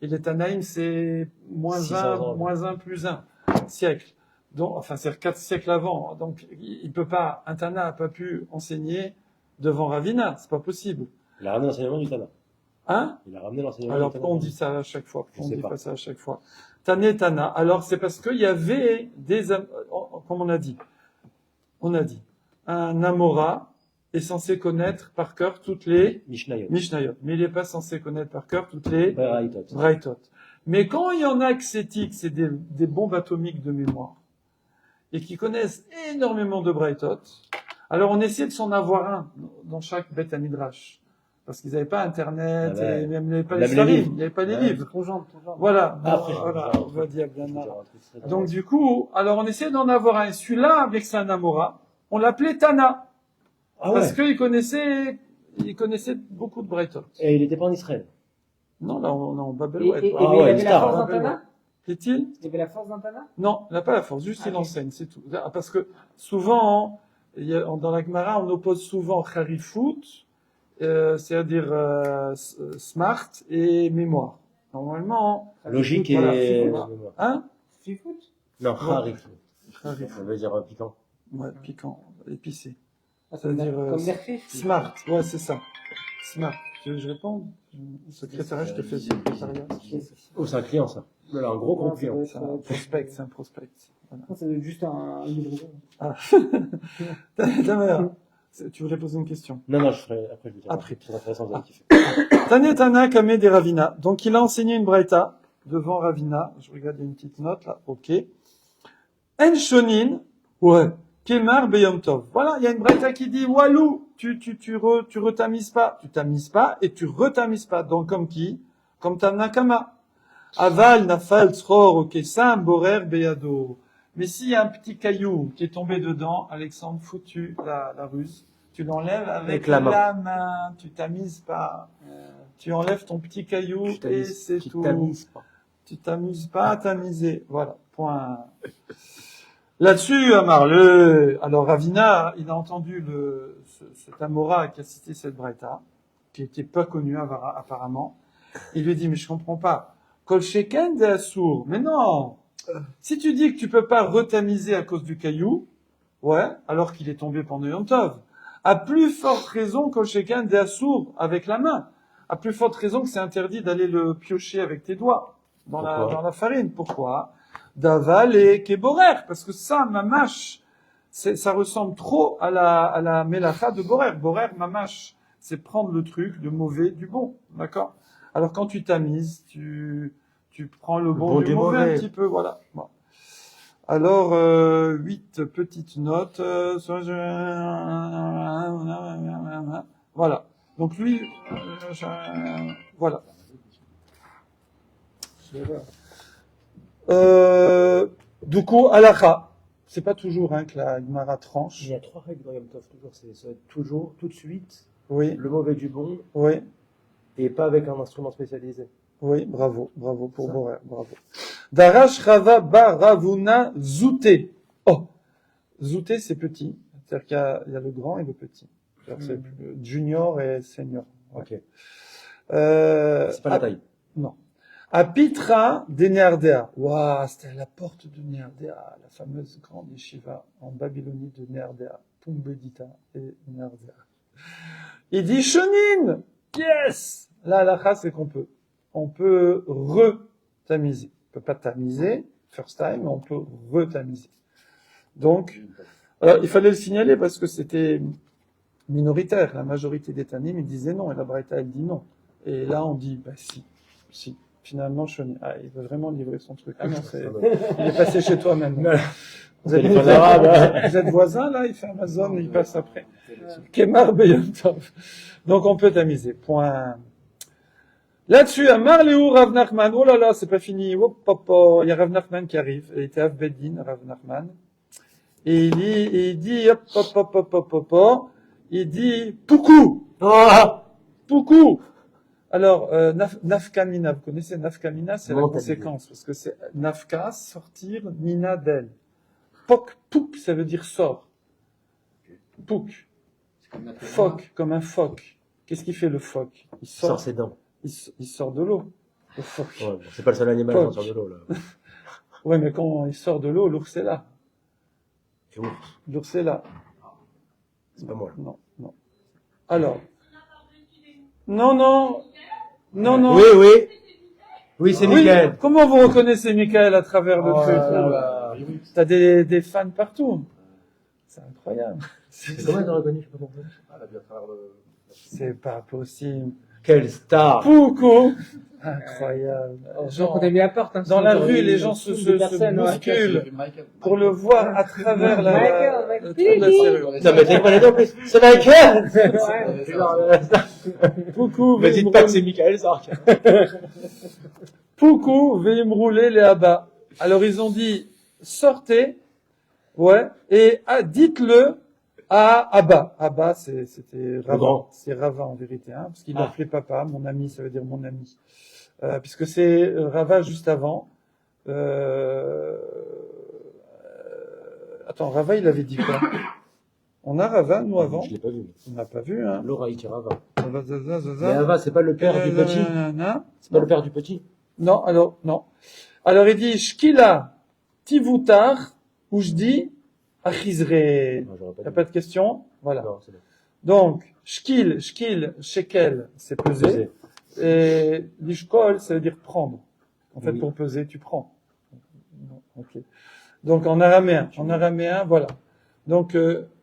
Et les Tanaïm, c'est moins 600 1, ans. moins 1 plus 1 siècle. Donc, enfin, c'est 4 siècles avant. Donc, il peut pas, un Tana n'a pas pu enseigner devant Ravina. C'est pas possible. Il a ramené l'enseignement du Tana. Hein? Il a ramené l'enseignement Alors, du Tana. pourquoi on dit ça à chaque fois? Pourquoi Je on sais dit pas. pas ça à chaque fois? Tane, Tana. Alors, c'est parce qu'il y avait comme on a dit, un Amora est censé connaître par cœur toutes les Mishnayot. Mishnayot. Mais il n'est pas censé connaître par cœur toutes les Braïtot. Braïtot. Mais quand il y en a que c'est des bombes atomiques de mémoire, et qui connaissent énormément de Braïtot, alors on essayait de s'en avoir un dans chaque Beth Midrash. Parce qu'ils n'avaient pas Internet, Ah ouais. et même il n'y avait pas Même les les Sfarim, livres. il n'y avait pas les Ouais. livres. Ton genre. Voilà, Après, voilà, je on va dire bien Je vais là. dire un truc très Donc drôle. du coup, alors on essayait d'en avoir un. Celui-là, avec sa Namora, on l'appelait Tana. Ah Parce ouais. qu'il connaissait beaucoup de Braïtot. Et il était pas en Israël. Non, là, on est en Et, Babel. et, Ah mais ouais, il avait une la star, force hein. d'un Tana? Est-il? Il avait la force d'un Tana? Non, il n'a pas la force, juste il Ok. enseigne, c'est tout. Parce que souvent, dans la Gemara, on oppose souvent Harifut, c'est-à-dire smart et mémoire. Normalement, Logique et... voilà. Hein? Fifout? Non, Ouais. harif. Harif, On veut dire piquant. ouais, piquant, épicé. Ah, C'est-à-dire comme l'Erfif? smart, ouais, c'est ça. Smart. Tu veux que je réponde? Secrétaire, je te fais secrétariat. Oh, c'est un client, ça. Voilà, un gros client. C'est un prospect, c'est un prospect. Voilà. Non, ça doit être juste un livre. Ah. D'ailleurs, tu voulais poser une question? Non, je ferai... Après, je vais dire. Après. C'est intéressant, vous avez kiffé. Tane Tana Kame des Ravina. Donc, il a enseigné une braïta devant Ravina. Je regarde, il y a une petite note, là. Ok. En Shonin. Ouais. Kemar Beyom Tov. Voilà, il y a une braïta qui dit, Walou, tu retamises pas. Tu tamises pas et tu retamises pas. Donc, comme qui? Comme Tanakama. Aval, Nafal, Tzror, ok, Sam, Borer, Beyado. Mais s'il y a un petit caillou qui est tombé dedans, Alexandre, foutu la ruse. Tu l'enlèves avec Avec la main. la main. Tu tamises pas. Tu enlèves ton petit caillou et c'est tout. Tu t'amuses pas à tamiser. Voilà. Point. Là-dessus, Amar, alors Ravina, il a entendu cet Amora qui a cité cette Braïta, qui était pas connu apparemment. Il lui dit, mais je comprends pas. Kol sheken de assour. Mais non! Si tu dis que tu peux pas retamiser à cause du caillou, ouais, alors qu'il est tombé pendant Yom Tov, à plus forte raison Kol sheken de assour avec la main. À plus forte raison que c'est interdit d'aller le piocher avec tes doigts dans la farine. Pourquoi? D'aval et Kéborer. Parce que ça, mamache, ça ressemble trop à la mélacha de Borer. Borer, mamash, c'est prendre le truc, le mauvais du bon, d'accord? Alors quand tu tamises, tu prends le bon du mauvais un petit peu, voilà. Bon. Alors, 8 petites notes. Voilà. Donc lui, voilà. Du coup, halakha. C'est pas toujours que la Gemara tranche. Il y a 3 règles dans Yom Tov, toujours. Ça va être toujours, tout de suite, Oui, le mauvais du bon, oui, et pas avec un instrument spécialisé. oui. Bravo pour Ça. Borer, bravo. Darash Rava Bar Ravuna Zouté. Oh, Zouté c'est petit. C'est-à-dire qu'il y a le grand et le petit. C'est-à-dire que c'est junior et senior. Ouais. Ok. C'est pas la taille. Non. À Pitra de Néardéa. Waouh, c'était à la porte de Néardéa, la fameuse grande yeshiva en Babylonie de Néardéa, Pumbedita et Néardéa. Il dit Shonin, yes. La halakha, c'est qu'on peut retamiser. On peut pas tamiser first time, mais on peut retamiser. Donc, il fallait le signaler parce que c'était minoritaire. La majorité des Tanim, ils disaient non, et la Braïta, elle dit non. Et là, on dit, bah si. Finalement, Shonin, il veut vraiment livrer son truc. Ah non, il est passé chez toi maintenant. Vous êtes voisins, là, il fait Amazon, il passe après. Kemar Beyom Tov. Donc, on peut tamiser. Point. Là-dessus, Amar Léou Rav Nachman. Oh là là, c'est pas fini. Hop, hop, hop. Il y a Rav Nachman qui arrive. Il était Avbeddin, Rav Nachman. Et il dit, hop, hop, hop, hop, hop, hop, hop. Il dit, Poukou. Poukou. Alors, nafkamina, vous connaissez nafkamina, c'est la conséquence, parce que c'est nafka, sortir, mina d'elle. Pouk, ça veut dire sort. Pouk. Phoque, comme un phoque. Qu'est-ce qu'il fait le phoque? Il sort ses dents. Il sort de l'eau. Le phoque. Ouais, bon, c'est pas le seul animal qui sort de l'eau, là. Ouais, mais quand il sort de l'eau, l'ours est là. Et ours. L'ours est là. C'est pas moi, là. Non. Alors. Non. Oui, c'est Michael. Comment vous reconnaissez Michael à travers le truc, là? T'as des fans partout. C'est incroyable. Comment t'as reconnu? Je sais pas pourquoi. Elle a bien travers le... C'est pas possible. Quelle star! Poukou! Incroyable. Genre, on a mis la porte, hein, dans la rue, les gens se bousculent pour le voir à travers le trou de la serrure. Non, mais t'as pas les en plus. C'est Michael! Poukou, Mais dites pas que c'est Michael Zark. Poukou, veuillez me rouler les abats. Alors, ils ont dit, sortez, et dites-le à Abba. Abba, c'était Rava. C'est Rava, en vérité, parce qu'il l'appelait papa. Mon ami, ça veut dire mon ami. Puisque c'est Rava juste avant. Attends, Rava, il avait dit quoi? On a Rava, nous, avant? Je l'ai pas vu. On n'a pas vu, L'oraïque Rava. Mais Mais Rava, c'est pas le père du petit? C'est pas le père du petit? Non, non. Alors, il dit, Shkila, Tivutar, ou je dis, Achizre. Il n'y a pas de question? Voilà. Non, c'est bon. Donc, Shkil, shekel, c'est peser. Et l'ishkol, ça veut dire prendre. En fait, pour peser, tu prends. Okay. Donc, en araméen, voilà. Donc,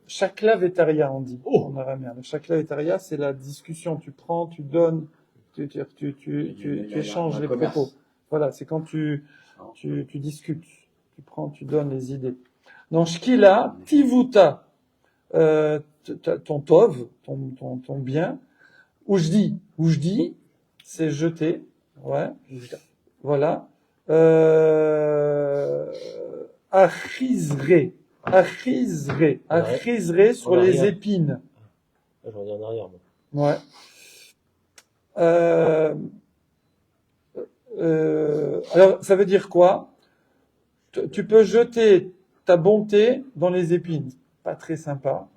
shakla vetaria, on dit, en araméen. Le shakla vetaria, c'est la discussion. Tu prends, tu donnes, tu échanges les propos. Voilà, c'est quand tu discutes. Tu prends, tu donnes les idées. Donc, shkila, tivuta, ton tov, ton bien. Oujdi, c'est jeter, voilà. Achizre sur les épines. Je reviens en arrière, moi. Alors, ça veut dire quoi? Tu peux jeter ta bonté dans les épines. Pas très sympa.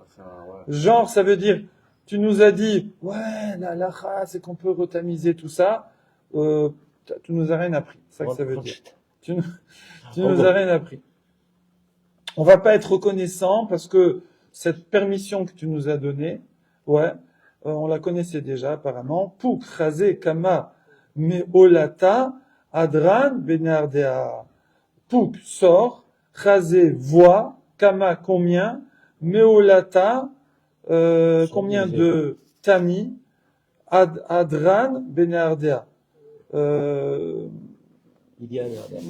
Genre, ça veut dire, tu nous as dit, la halakha, c'est qu'on peut retamiser tout ça. Tu nous as rien appris. C'est ça que ça veut dire. Tu nous as rien appris. On va pas être reconnaissant parce que cette permission que tu nous as donnée, on la connaissait déjà apparemment. Pour craser kama meolata adran benardea. Pouk sort, craser voix, Kama, combien? Meolata, combien de tamis? Adran, Benardea.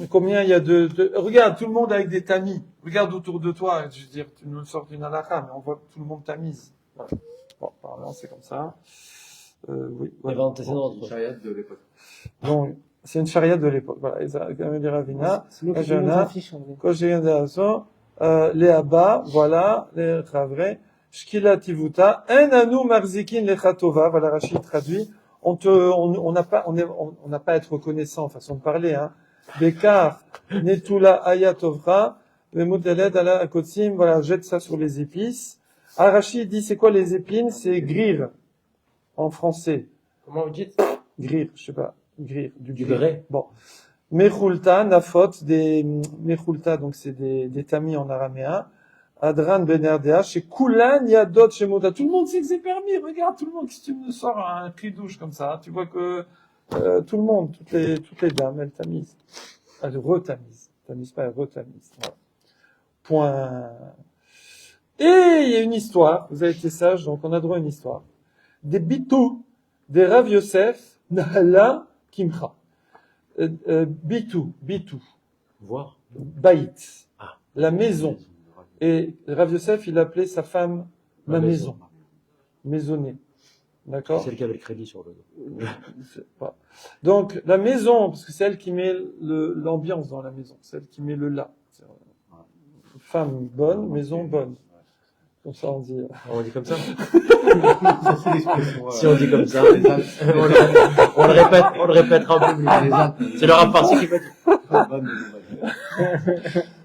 Combien il y a regarde, tout le monde avec des tamis. Regarde autour de toi. Je veux dire, tu nous sors d'une halakha, mais on voit que tout le monde tamise. Voilà. Bon, apparemment, c'est comme ça. Oui. Voilà. Une chariot de l'époque. Donc, c'est une chariot de l'époque. Voilà. Ils Ravina. C'est nous qui nous en fiche, en vrai. Quand j'ai les abats, voilà, les chavre, shkila tivuta, en anu marzikin lechatova, voilà, Rachid traduit, on n'a pas à être reconnaissant, façon de parler, hein. Bekar, netula ayatovra, le modeled ala akotsim, voilà, jette ça sur les épices. Rachid dit, c'est quoi les épines? C'est grir, en français. Comment vous dites? Grir, je sais pas, grir, Du grès. Bon. Mechulta, nafot, mechulta, donc c'est des tamis en araméen. Adran benerdea, chez Koulan, Yadot, chez Moda. Tout le monde sait que c'est permis. Regarde, tout le monde, si tu me sors un cri douche comme ça, tu vois que, tout le monde, toutes les dames, elles tamisent. Elles retamisent. Tamisent pas, elles retamisent. Voilà. Point. Et il y a une histoire. Vous avez été sage, donc on a droit à une histoire. Des bitou, des Rav Yosef, Nahala, Kimcha. Bitou, Voir. Baït, Ah. la maison. Et Rav Yosef, il appelait sa femme ma maison. Maisonnée. D'accord? C'est celle qui avait le crédit sur le dos. Je sais pas. Donc, la maison, parce que c'est elle qui met l'ambiance dans la maison. C'est elle qui met le là. Femme bonne, maison bonne. Comme ça, on dit. On dit comme ça? C'est l'expression. Si on dit comme ça, on le répétera en public. C'est le rap parti qui m'a dit.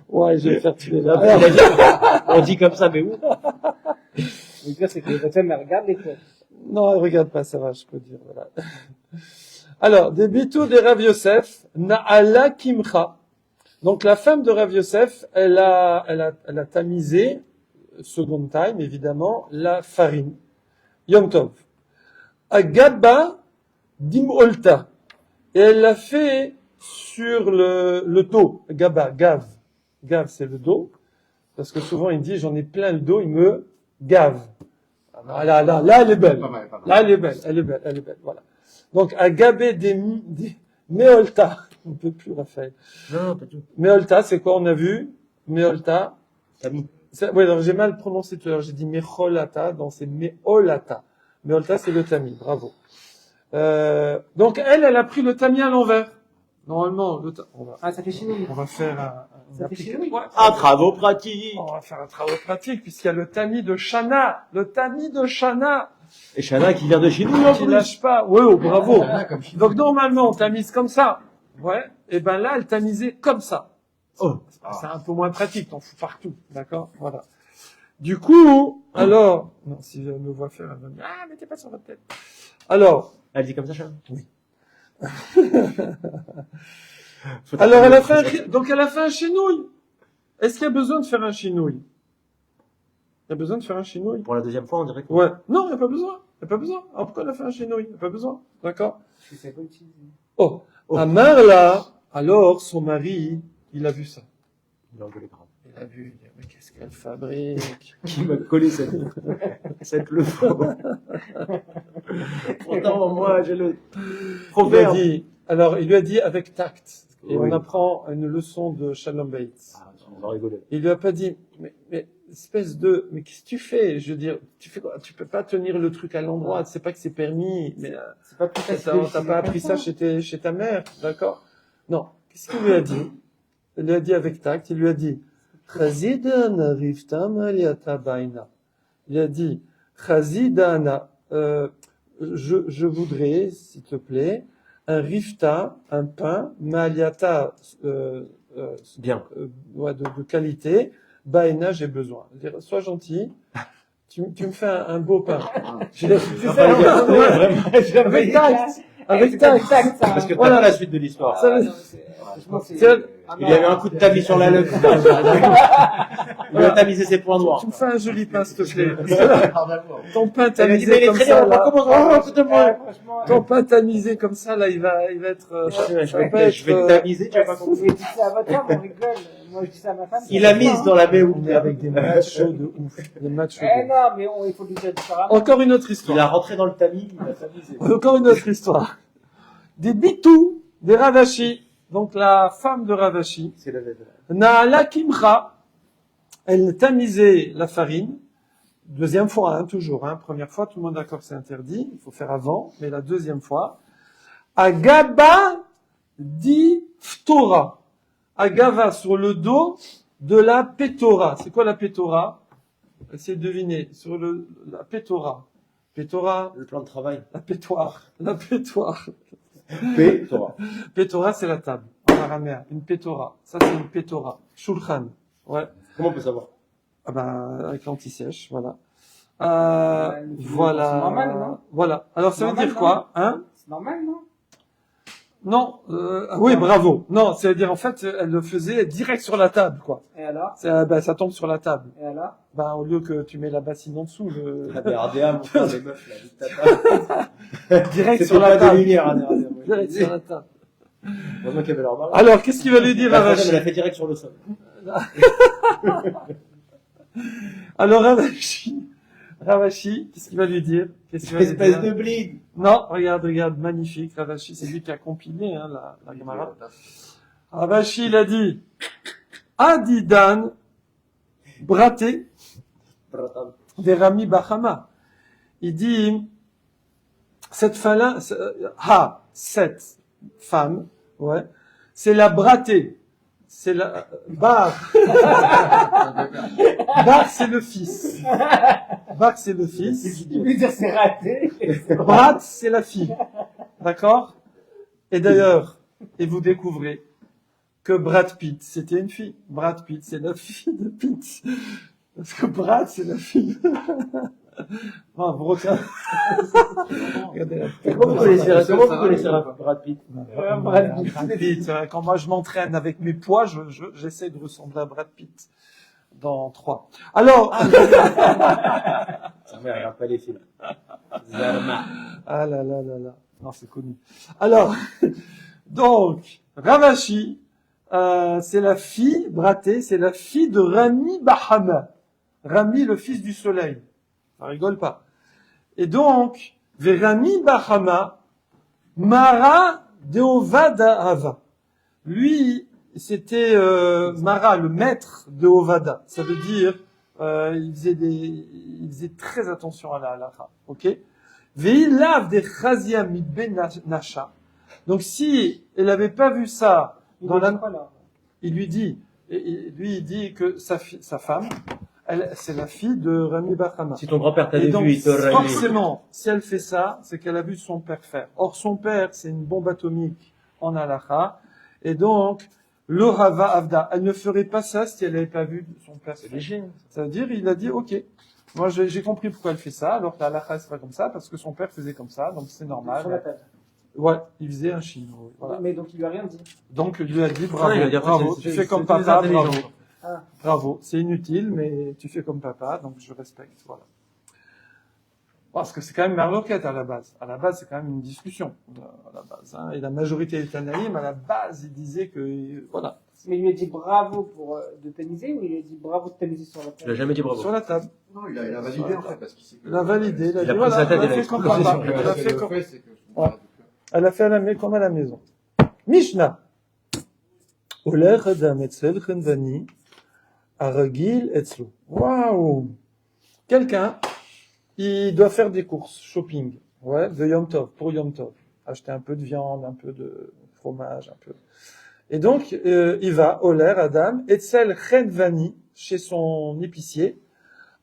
Ouais, je vais faire tuer là. On dit comme ça, mais où? Le pire, c'est que les femmes, elles regardent les fois. Non, elle regarde pas, ça va, je peux dire, voilà. Alors, des bitou de Rav Yosef, Naala Kimcha. Donc, la femme de Rav Yosef, elle a tamisé, second time, évidemment, la farine. Yom Tov. Agaba Dimolta. Et elle l'a fait sur le dos. Gaba, gave. Gave, c'est le dos. Parce que souvent, il dit, j'en ai plein le dos, il me gave. Ah, là, elle est belle. Pas mal. Là, elle est belle, voilà. Donc, Agabé des Meolta. On ne peut plus, Raphaël. Non, pas tout. Meolta, c'est quoi, on a vu? Meolta. Tamis. Oui, alors j'ai mal prononcé tout à l'heure. J'ai dit Mecholata, donc c'est Meolata. Meolta, c'est le tamis. Bravo. Donc, elle a pris le tamis à l'envers. Normalement, Ah, ça fait chez nous. on va faire Ça fait chez nous. Ouais. Ah, travaux pratiques. On va faire un travail pratique, puisqu'il y a le tamis de Shana. Le tamis de Shana. Et Chana qui vient de chez nous, en Qui plus. lâche pas. Ouais, oh, bravo. Comme chez nous. Donc, normalement, on tamise comme ça. Ouais. Et ben là, elle tamisait comme ça. Oh. C'est un peu moins pratique, t'en fous partout. D'accord? Voilà. Du coup, alors, non, si je me vois faire, elle va me dire, ah, mettez pas sur votre tête. Alors, Elle dit comme ça, Chana? Oui. Faut alors elle a fait taper. donc elle a fait un chenouille. Est-ce qu'il y a besoin de faire un chenouille? Il y a besoin de faire un chenouille? Pour la deuxième fois, on dirait que... Ouais. Non, il n'y a pas besoin. Il n'y a pas besoin. Alors pourquoi elle a fait un chenouille? Il n'y a pas besoin. D'accord? Je sais pas utiliser. Oh. Oh. Amar là, alors son mari, il a vu ça. Il a engueulé grave. Il a vu, il dit, mais qu'est-ce qu'elle fabrique? Qui m'a collé cette leçon. Pourtant, moi, j'ai le Il lui a proverbe. dit, alors il lui a dit avec tact. Et Oui. on apprend une leçon de Shalom Bates. Ah, on va rigoler. Il lui a pas dit, mais espèce de, mais qu'est-ce que tu fais? Je veux dire, tu fais quoi? Tu peux pas tenir le truc à l'endroit. Tu sais pas que c'est permis. Mais C'est pas plus facile. t'as pas appris ça chez ta mère, d'accord? Non. Qu'est-ce qu'il lui a dit? Il lui a dit avec tact. Il lui a dit, Chazidana riftam aliata baina. Il a dit, Chazidana, je voudrais, s'il te plaît, un rifta, un pain, maliata, Bien. ouais, de qualité, baina, j'ai besoin. C'est-à-dire, sois gentil, tu me fais un beau pain. C'est ça, avec tact, avec tact. Parce que t'as Voilà. pas la suite de l'histoire. Ça, Franchement, c'est... Tiens, Il a eu un coup de tamis sur la lèvre. Il a tamisé ses points noirs. tu me fais un joli pain, s'il te plaît. Pardon. Ton pain Elle a dit, tamisé mais il est comme très ça, bien, on va là. commencer. Franchement, Ton pain tamisé comme ça, là, il va être, Je vais tamiser, tu vas pas comprendre. vous dites ça à votre femme, on rigole. Moi, je dis ça à ma femme. Il a mise dans la baie où On est avec des machos de ouf. Des machos de ouf. Non, mais il faut lui dire différemment. Encore une autre il histoire. a rentré dans le tamis, il a s'amusé. Encore une autre histoire. Des bitous, des Ravashi. Donc la femme de Ravashi, C'est la veille. Naala Kimra, elle tamisait la farine. Deuxième fois, hein, toujours. Hein. Première fois, tout le monde est d'accord que c'est interdit. Il faut faire avant. Mais la deuxième fois, Agaba di Ftora. Agava sur le dos de la Pétora. C'est quoi la Pétora? Essayez de deviner. Sur la Pétora. Pétora, Le plan de travail. la pétoire. La pétoire. P, Torah. Pétora, c'est la table. En araméen. Une pétora. Ça, c'est une pétora. Shulchan. Ouais. Comment on peut savoir? Ah ben, avec l'anti-sèche, voilà. C'est Voilà. normal, non? Voilà. Alors, ça veut Normal, dire quoi? Hein? C'est normal, non? Non. Oui, bravo. Non, c'est-à-dire, en fait, elle le faisait direct sur la table, quoi. Et alors? Ça tombe sur la table. Et alors? Ben, au lieu que tu mets la bassine en dessous, La BRDA, mon frère, les meufs, là, vite tata. direct C'était sur la pas des table. lumières, hein, Direct sur la table. Heureusement qu'il y avait leur mari. Alors, qu'est-ce qu'il va lui dire, La Ravashi? femme, elle a fait direct sur le sol. Alors, Ravashi, qu'est-ce qu'il va lui dire? Qu'est-ce qu'il va lui Espèce dire? de bleed. Non, regarde, magnifique, Ravashi, c'est lui qui a compilé, hein, la Gemara. Ravashi, il a dit, Adidan, braté, Bratan. Verami Bahama. Il dit, cette femme, ouais, c'est la bratée, c'est la, Bar, Bar, c'est le fils. Bar, c'est le fils. Tu veux dire c'est raté? Brat, c'est la fille. D'accord? Et d'ailleurs, et vous découvrez que Brad Pitt, c'était une fille. Brad Pitt, c'est la fille de Pitt. Parce que Brad, c'est la fille. Non, vous regardez. Regardez la tête. Comment vous connaissez Brad Pitt? Brad Pitt. Quand moi je m'entraîne avec mes poids, j'essaie de ressembler à Brad Pitt. Dans 3. Alors. Sa mère, elle regarde pas les films. Zarma. Ah là. Non, c'est connu. Alors, donc, Ravashi, c'est la fille, Braté, c'est la fille de Rami Bahama. Rami, le fils du soleil. Ça rigole pas. Et donc, Rami Bahama, Mara Deovada Ava. Lui, c'était Mara, le maître de Ovada. Ça veut dire, il faisait très attention à la halakha. Ok? Veilav de Chazia mi ben Nasha. Donc si elle avait pas vu ça dans la, il lui dit que sa femme, c'est la fille de Rami Bahama. Si ton grand-père t'a Et vu, donc, il t'aurait forcément, si elle fait ça, c'est qu'elle a vu son père faire. Or, son père, c'est une bombe atomique en halakha. Et donc, l'Ohava Avda, elle ne ferait pas ça si elle n'avait pas vu son père. C'est léger. Ça veut dire, il a dit, ok, moi j'ai compris pourquoi elle fait ça, alors que la halakha c'est pas comme ça, parce que son père faisait comme ça, donc c'est normal. Sur la table. Ouais, il faisait un chino. Voilà. Mais donc il lui a rien dit. Donc il lui a dit, bravo, il a dit, bravo, c'est- tu c'est- fais comme c'est très papa, intelligent. bravo. Ah. Bravo, c'est inutile, mais tu fais comme papa, donc je respecte, voilà. Parce que c'est quand même Marloquette à la base. À la base, c'est quand même une discussion, à la base. Hein. Et la majorité des Tanaïm, à la base, ils disaient que, voilà, Mais il lui a dit bravo pour de tamiser ou il lui a dit bravo de tamiser sur la Tu l'as table? jamais dit bravo. sur la table. Non, il a validé en fait, parce qu'il sait que. Il a validé, il a Il a dit, pris voilà, sa tête elle et a il a fait comme explosé papa. sur le- Elle a fait comme, c'est que. Ouais. Elle a fait comme à la maison. Mishnah. Oler adam etzel chenvani, aragil etzlo. Waouh! Quelqu'un, il doit faire des courses, shopping. Ouais, de Yom Tov, pour Yom Tov. Acheter un peu de viande, un peu de fromage, un peu. Et donc, il va, Oler adam, etzel chenvani, chez son épicier,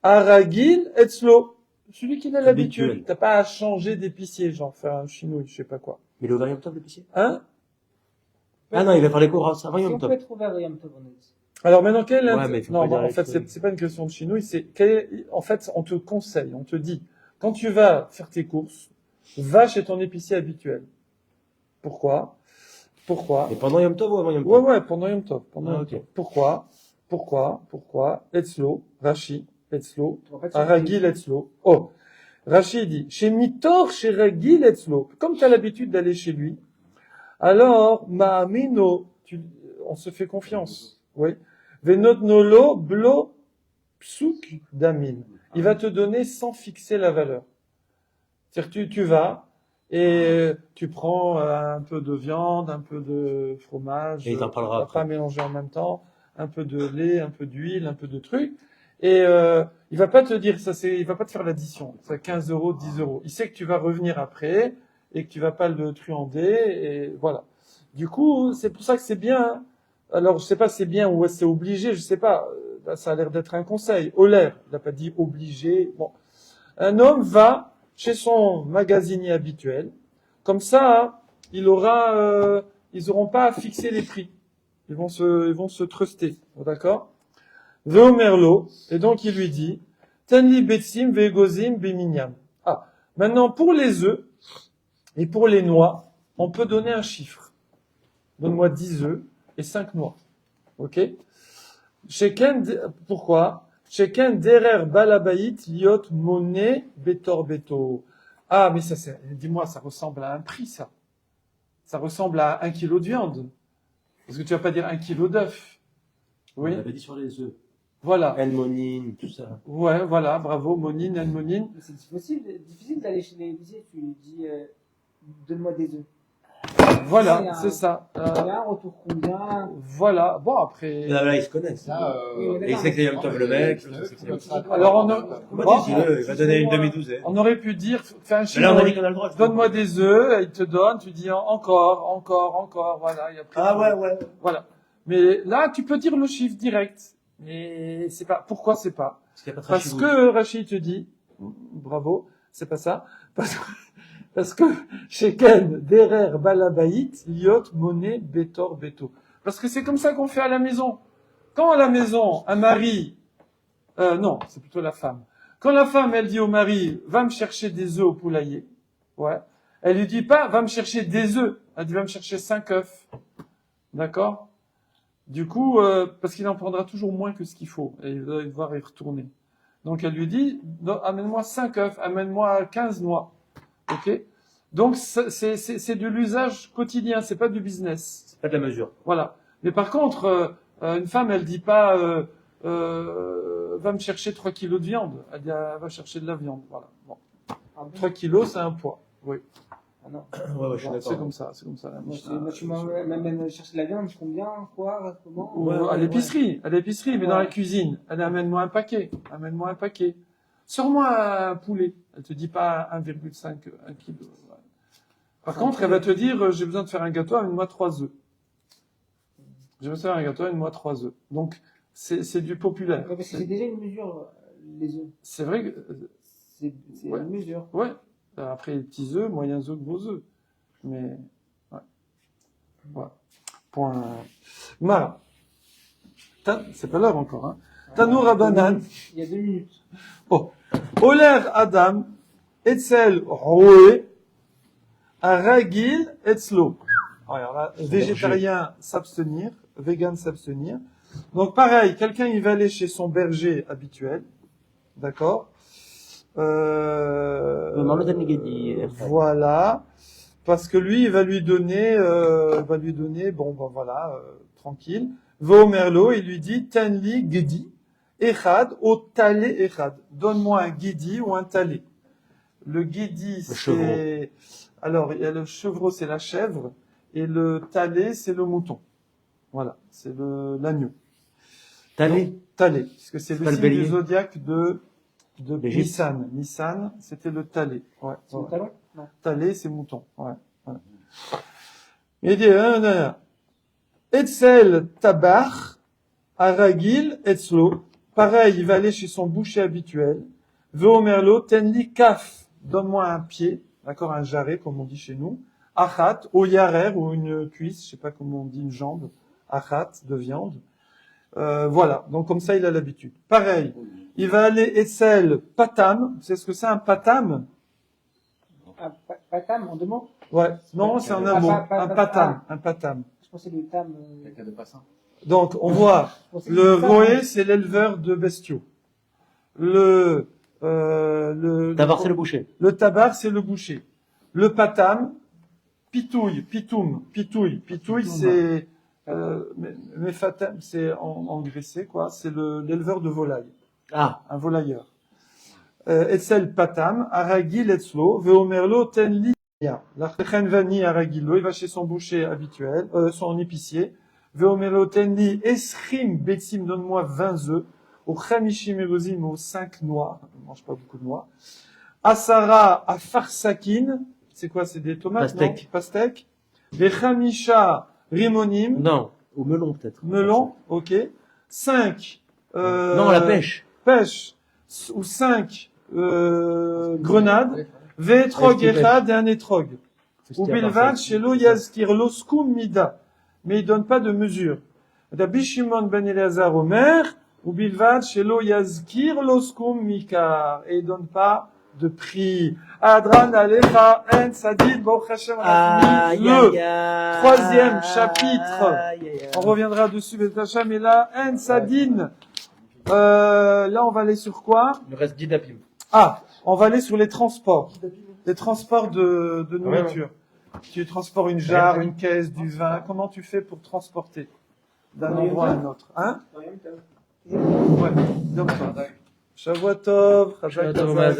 aragil etzlo. Celui qui a l'habitude. Habituel. T'as pas à changer d'épicier, genre faire un chinois, je sais pas quoi. Mais il est ouvert Yom Tov, l'épicier? Hein? Ah non, il va faire les cours avant Si Yom on Tov. peut être ouvert au Yom Tov, on a dit. Alors maintenant, quel est Ouais, mais il faut non, pas bah, dire en fait, avec- c'est pas une question de chinouille, c'est en fait, on te conseille, on te dit, quand tu vas faire tes courses, va chez ton épicier habituel. Pourquoi? Et pendant Yom Tov ou avant Yom Ouais, Tov? ouais, pendant Yom Tov. Pendant Ah, Yom ok. Tov. Pourquoi? Etzlo, Rashi, Etzlo, En fait, Aragil, Etzlo. Oh. Rashi dit, chez Mitor, chez Ragil, Etzlo. Comme tu as l'habitude d'aller chez lui, alors, Ma'amino, on se fait confiance. Oui. Venotnolo blo psouk damin. Il va te donner sans fixer la valeur. C'est-à-dire tu vas et tu prends un peu de viande, un peu de fromage, Et il t'en parlera on va après. pas mélanger en même temps, un peu de lait, un peu d'huile, un peu de trucs. Et il va pas te dire il va pas te faire l'addition. C'est 15 euros, 10 euros. Il sait que tu vas revenir après et que tu vas pas le truander et voilà. Du coup, c'est pour ça que c'est bien. Alors, je sais pas si c'est bien ou c'est obligé, je sais pas. Là, ça a l'air d'être un conseil. Olaire, il n'a pas dit obligé. Bon. Un homme va chez son magasinier habituel. Comme ça, ils auront pas à fixer les prix. Ils vont se truster. D'accord? Veomerlo. Et donc, il lui dit, Tenli betsim vegozim beminyam. Ah. Maintenant, pour les œufs et pour les noix, on peut donner un chiffre. Donne-moi 10 œufs et 5 noix. Ok? Pourquoi? Sheken derer balabaït liot moné betor beto. Ah, mais dis-moi, ça ressemble à un prix, ça. Ça ressemble à 1 kilo de viande. Parce que tu vas pas dire 1 kilo d'œufs. Oui. On avait dit sur les œufs. Voilà. Elmonine, tout ça. Ouais, voilà, bravo, monine, monine. Mais c'est difficile d'aller chez l'épicier, tu lui dis, donne-moi des œufs. Voilà, c'est ça. Combien, retour combien? Voilà. Bon, après. Là, ils se connaissent. Là, Et il sait que c'est Yom Tov le mec. Alors, Moi, il va donner une demi-douzaine. on aurait pu dire, fais un Mais chiffre. là, on a dit qu'on a le droit. Donne-moi des œufs, il te donne, tu dis encore, voilà, il y a plus. Ah ouais. Voilà. Mais là, tu peux dire le chiffre direct. Mais c'est pas, pourquoi c'est pas? Parce que Rachid te dit, bravo, c'est pas ça, parce que Sheken, Derer, Balabaït, Liot, Moné, Betor, Beto. Parce que c'est comme ça qu'on fait à la maison. Quand à la maison, un mari, non, c'est plutôt la femme. Quand la femme, elle dit au mari, va me chercher des œufs au poulailler, ouais, elle lui dit pas, va me chercher des œufs, elle dit, va me chercher 5 œufs. D'accord? Du coup, parce qu'il en prendra toujours moins que ce qu'il faut, et il va devoir y retourner. Donc elle lui dit, amène-moi 5 œufs, amène-moi 15 noix. Ok? Donc c'est de l'usage quotidien, c'est pas du business. C'est pas de la mesure. Voilà. Mais par contre, une femme, elle dit pas, va me chercher 3 kilos de viande. Elle dit, va chercher de la viande. Voilà. Bon. Ah bon? 3 kilos, c'est un poids. Oui. Ah non. Ouais, je suis Bon, d'accord. c'est comme ça, c'est comme ça. Moi, tu m'amènes chercher de la viande, combien, quoi, comment? Ou Ouais, à l'épicerie, mais Ouais. dans la cuisine. Elle dit, amène-moi un paquet. Sors-moi un poulet. Elle te dit pas 1,5 kilo. Ouais. Par contre, elle va te dire, j'ai besoin de faire un gâteau, amène-moi 3 œufs. J'ai besoin de faire un gâteau, amène-moi 3 œufs. Donc, c'est du populaire. Ouais, parce que c'est déjà une mesure, les œufs. C'est vrai que, C'est Ouais. une mesure. ouais. Après, les petits œufs, moyens œufs, gros œufs. Mais, ouais. Voilà. Point. Mara. C'est pas l'heure encore, hein. Tanour Abanan. Il y a 2 minutes. Oh. Oler Adam, Etzel Roé, Aragil Etzlo. Alors là, végétarien s'abstenir, vegan s'abstenir. Donc pareil, quelqu'un il va aller chez son berger habituel, d'accord. Voilà, parce que lui il va lui donner, tranquille. Vomerlo, il lui dit Tenli Gedi. Echad au talé echad. Donne-moi un guidi ou un talé. Le guidi, c'est... Alors, il y a le chevreau, c'est la chèvre, et le talé, c'est le mouton. Voilà, c'est l'agneau. Talé. Talé, puisque c'est le Pas le signe bélier. du zodiaque de L'Égypte. Nissan. Nissan, c'était le talé. Ouais, C'est ouais. le talon? Non. Talé, c'est mouton. Ouais, ouais. Il dit, Etzel tabach, aragil, etzlo. Pareil, il va aller chez son boucher habituel. Veomerlo, tenli kaf. Donne-moi un pied, d'accord, un jarret, comme on dit chez nous. Achat, au yarer, ou une cuisse, je sais pas comment on dit, une jambe. Achat, de viande. Voilà. Donc, comme ça, il a l'habitude. Pareil. Il va aller etzel patam. C'est ce que c'est un patam? Ah, patam, en 2 mots? Ouais. Non, c'est en un mot. Un patam. Un patam. Je pensais le tam. Quelqu'un de passant. Donc, on voit, Je pensais le le tam, roé, c'est l'éleveur de bestiaux. Le D'abord, c'est le boucher. Le tabar, c'est le boucher. Le patam, pitouille, pitoum, pitouille. Pitouille, Mefatem, c'est engraissé, quoi. C'est l'éleveur de volailles. Ah, Un volailleur. Etzel patam, aragil etzlo, veomerlo ten li. L'archen vani aragilo, il va chez son boucher habituel, son épicier. Veomerlo ten li eschim betsim, donne-moi 20 œufs. Au chamishim erozim, aux 5 noix. On mange pas beaucoup de noix. Asara à farsakin. C'est quoi? C'est des tomates? Pastèque. Non? Pastèque. Vechamisha rimonim. non. Au melon, peut-être. Melon, ok. 5. Non, la pêche. Pêche. Ou 5 grenades. Vetrog Est-ce que echad et un étrog. Faut se Ou dire par bilvad ça. chez lo yazkir loskum mida. Mais il donne pas de mesure. Rabbi Shimon ben Elazar Omer. Ou bilvad chez lo yazkir loskum mikar. Et il donne pas de prix. Adran alecha en sadid baruch Hashem. Le troisième chapitre. On reviendra dessus, Betachem, et là, En Sadin. Là, on va aller sur quoi? Il reste 10 dapim. Ah, on va aller sur les transports. Les transports de nourriture. Tu transportes une jarre, une caisse, du vin. Comment tu fais pour transporter d'un endroit à un autre? Hein? Ouais. Donc, Shavuot Tov, Chazak Shavuot Tov, Chazak.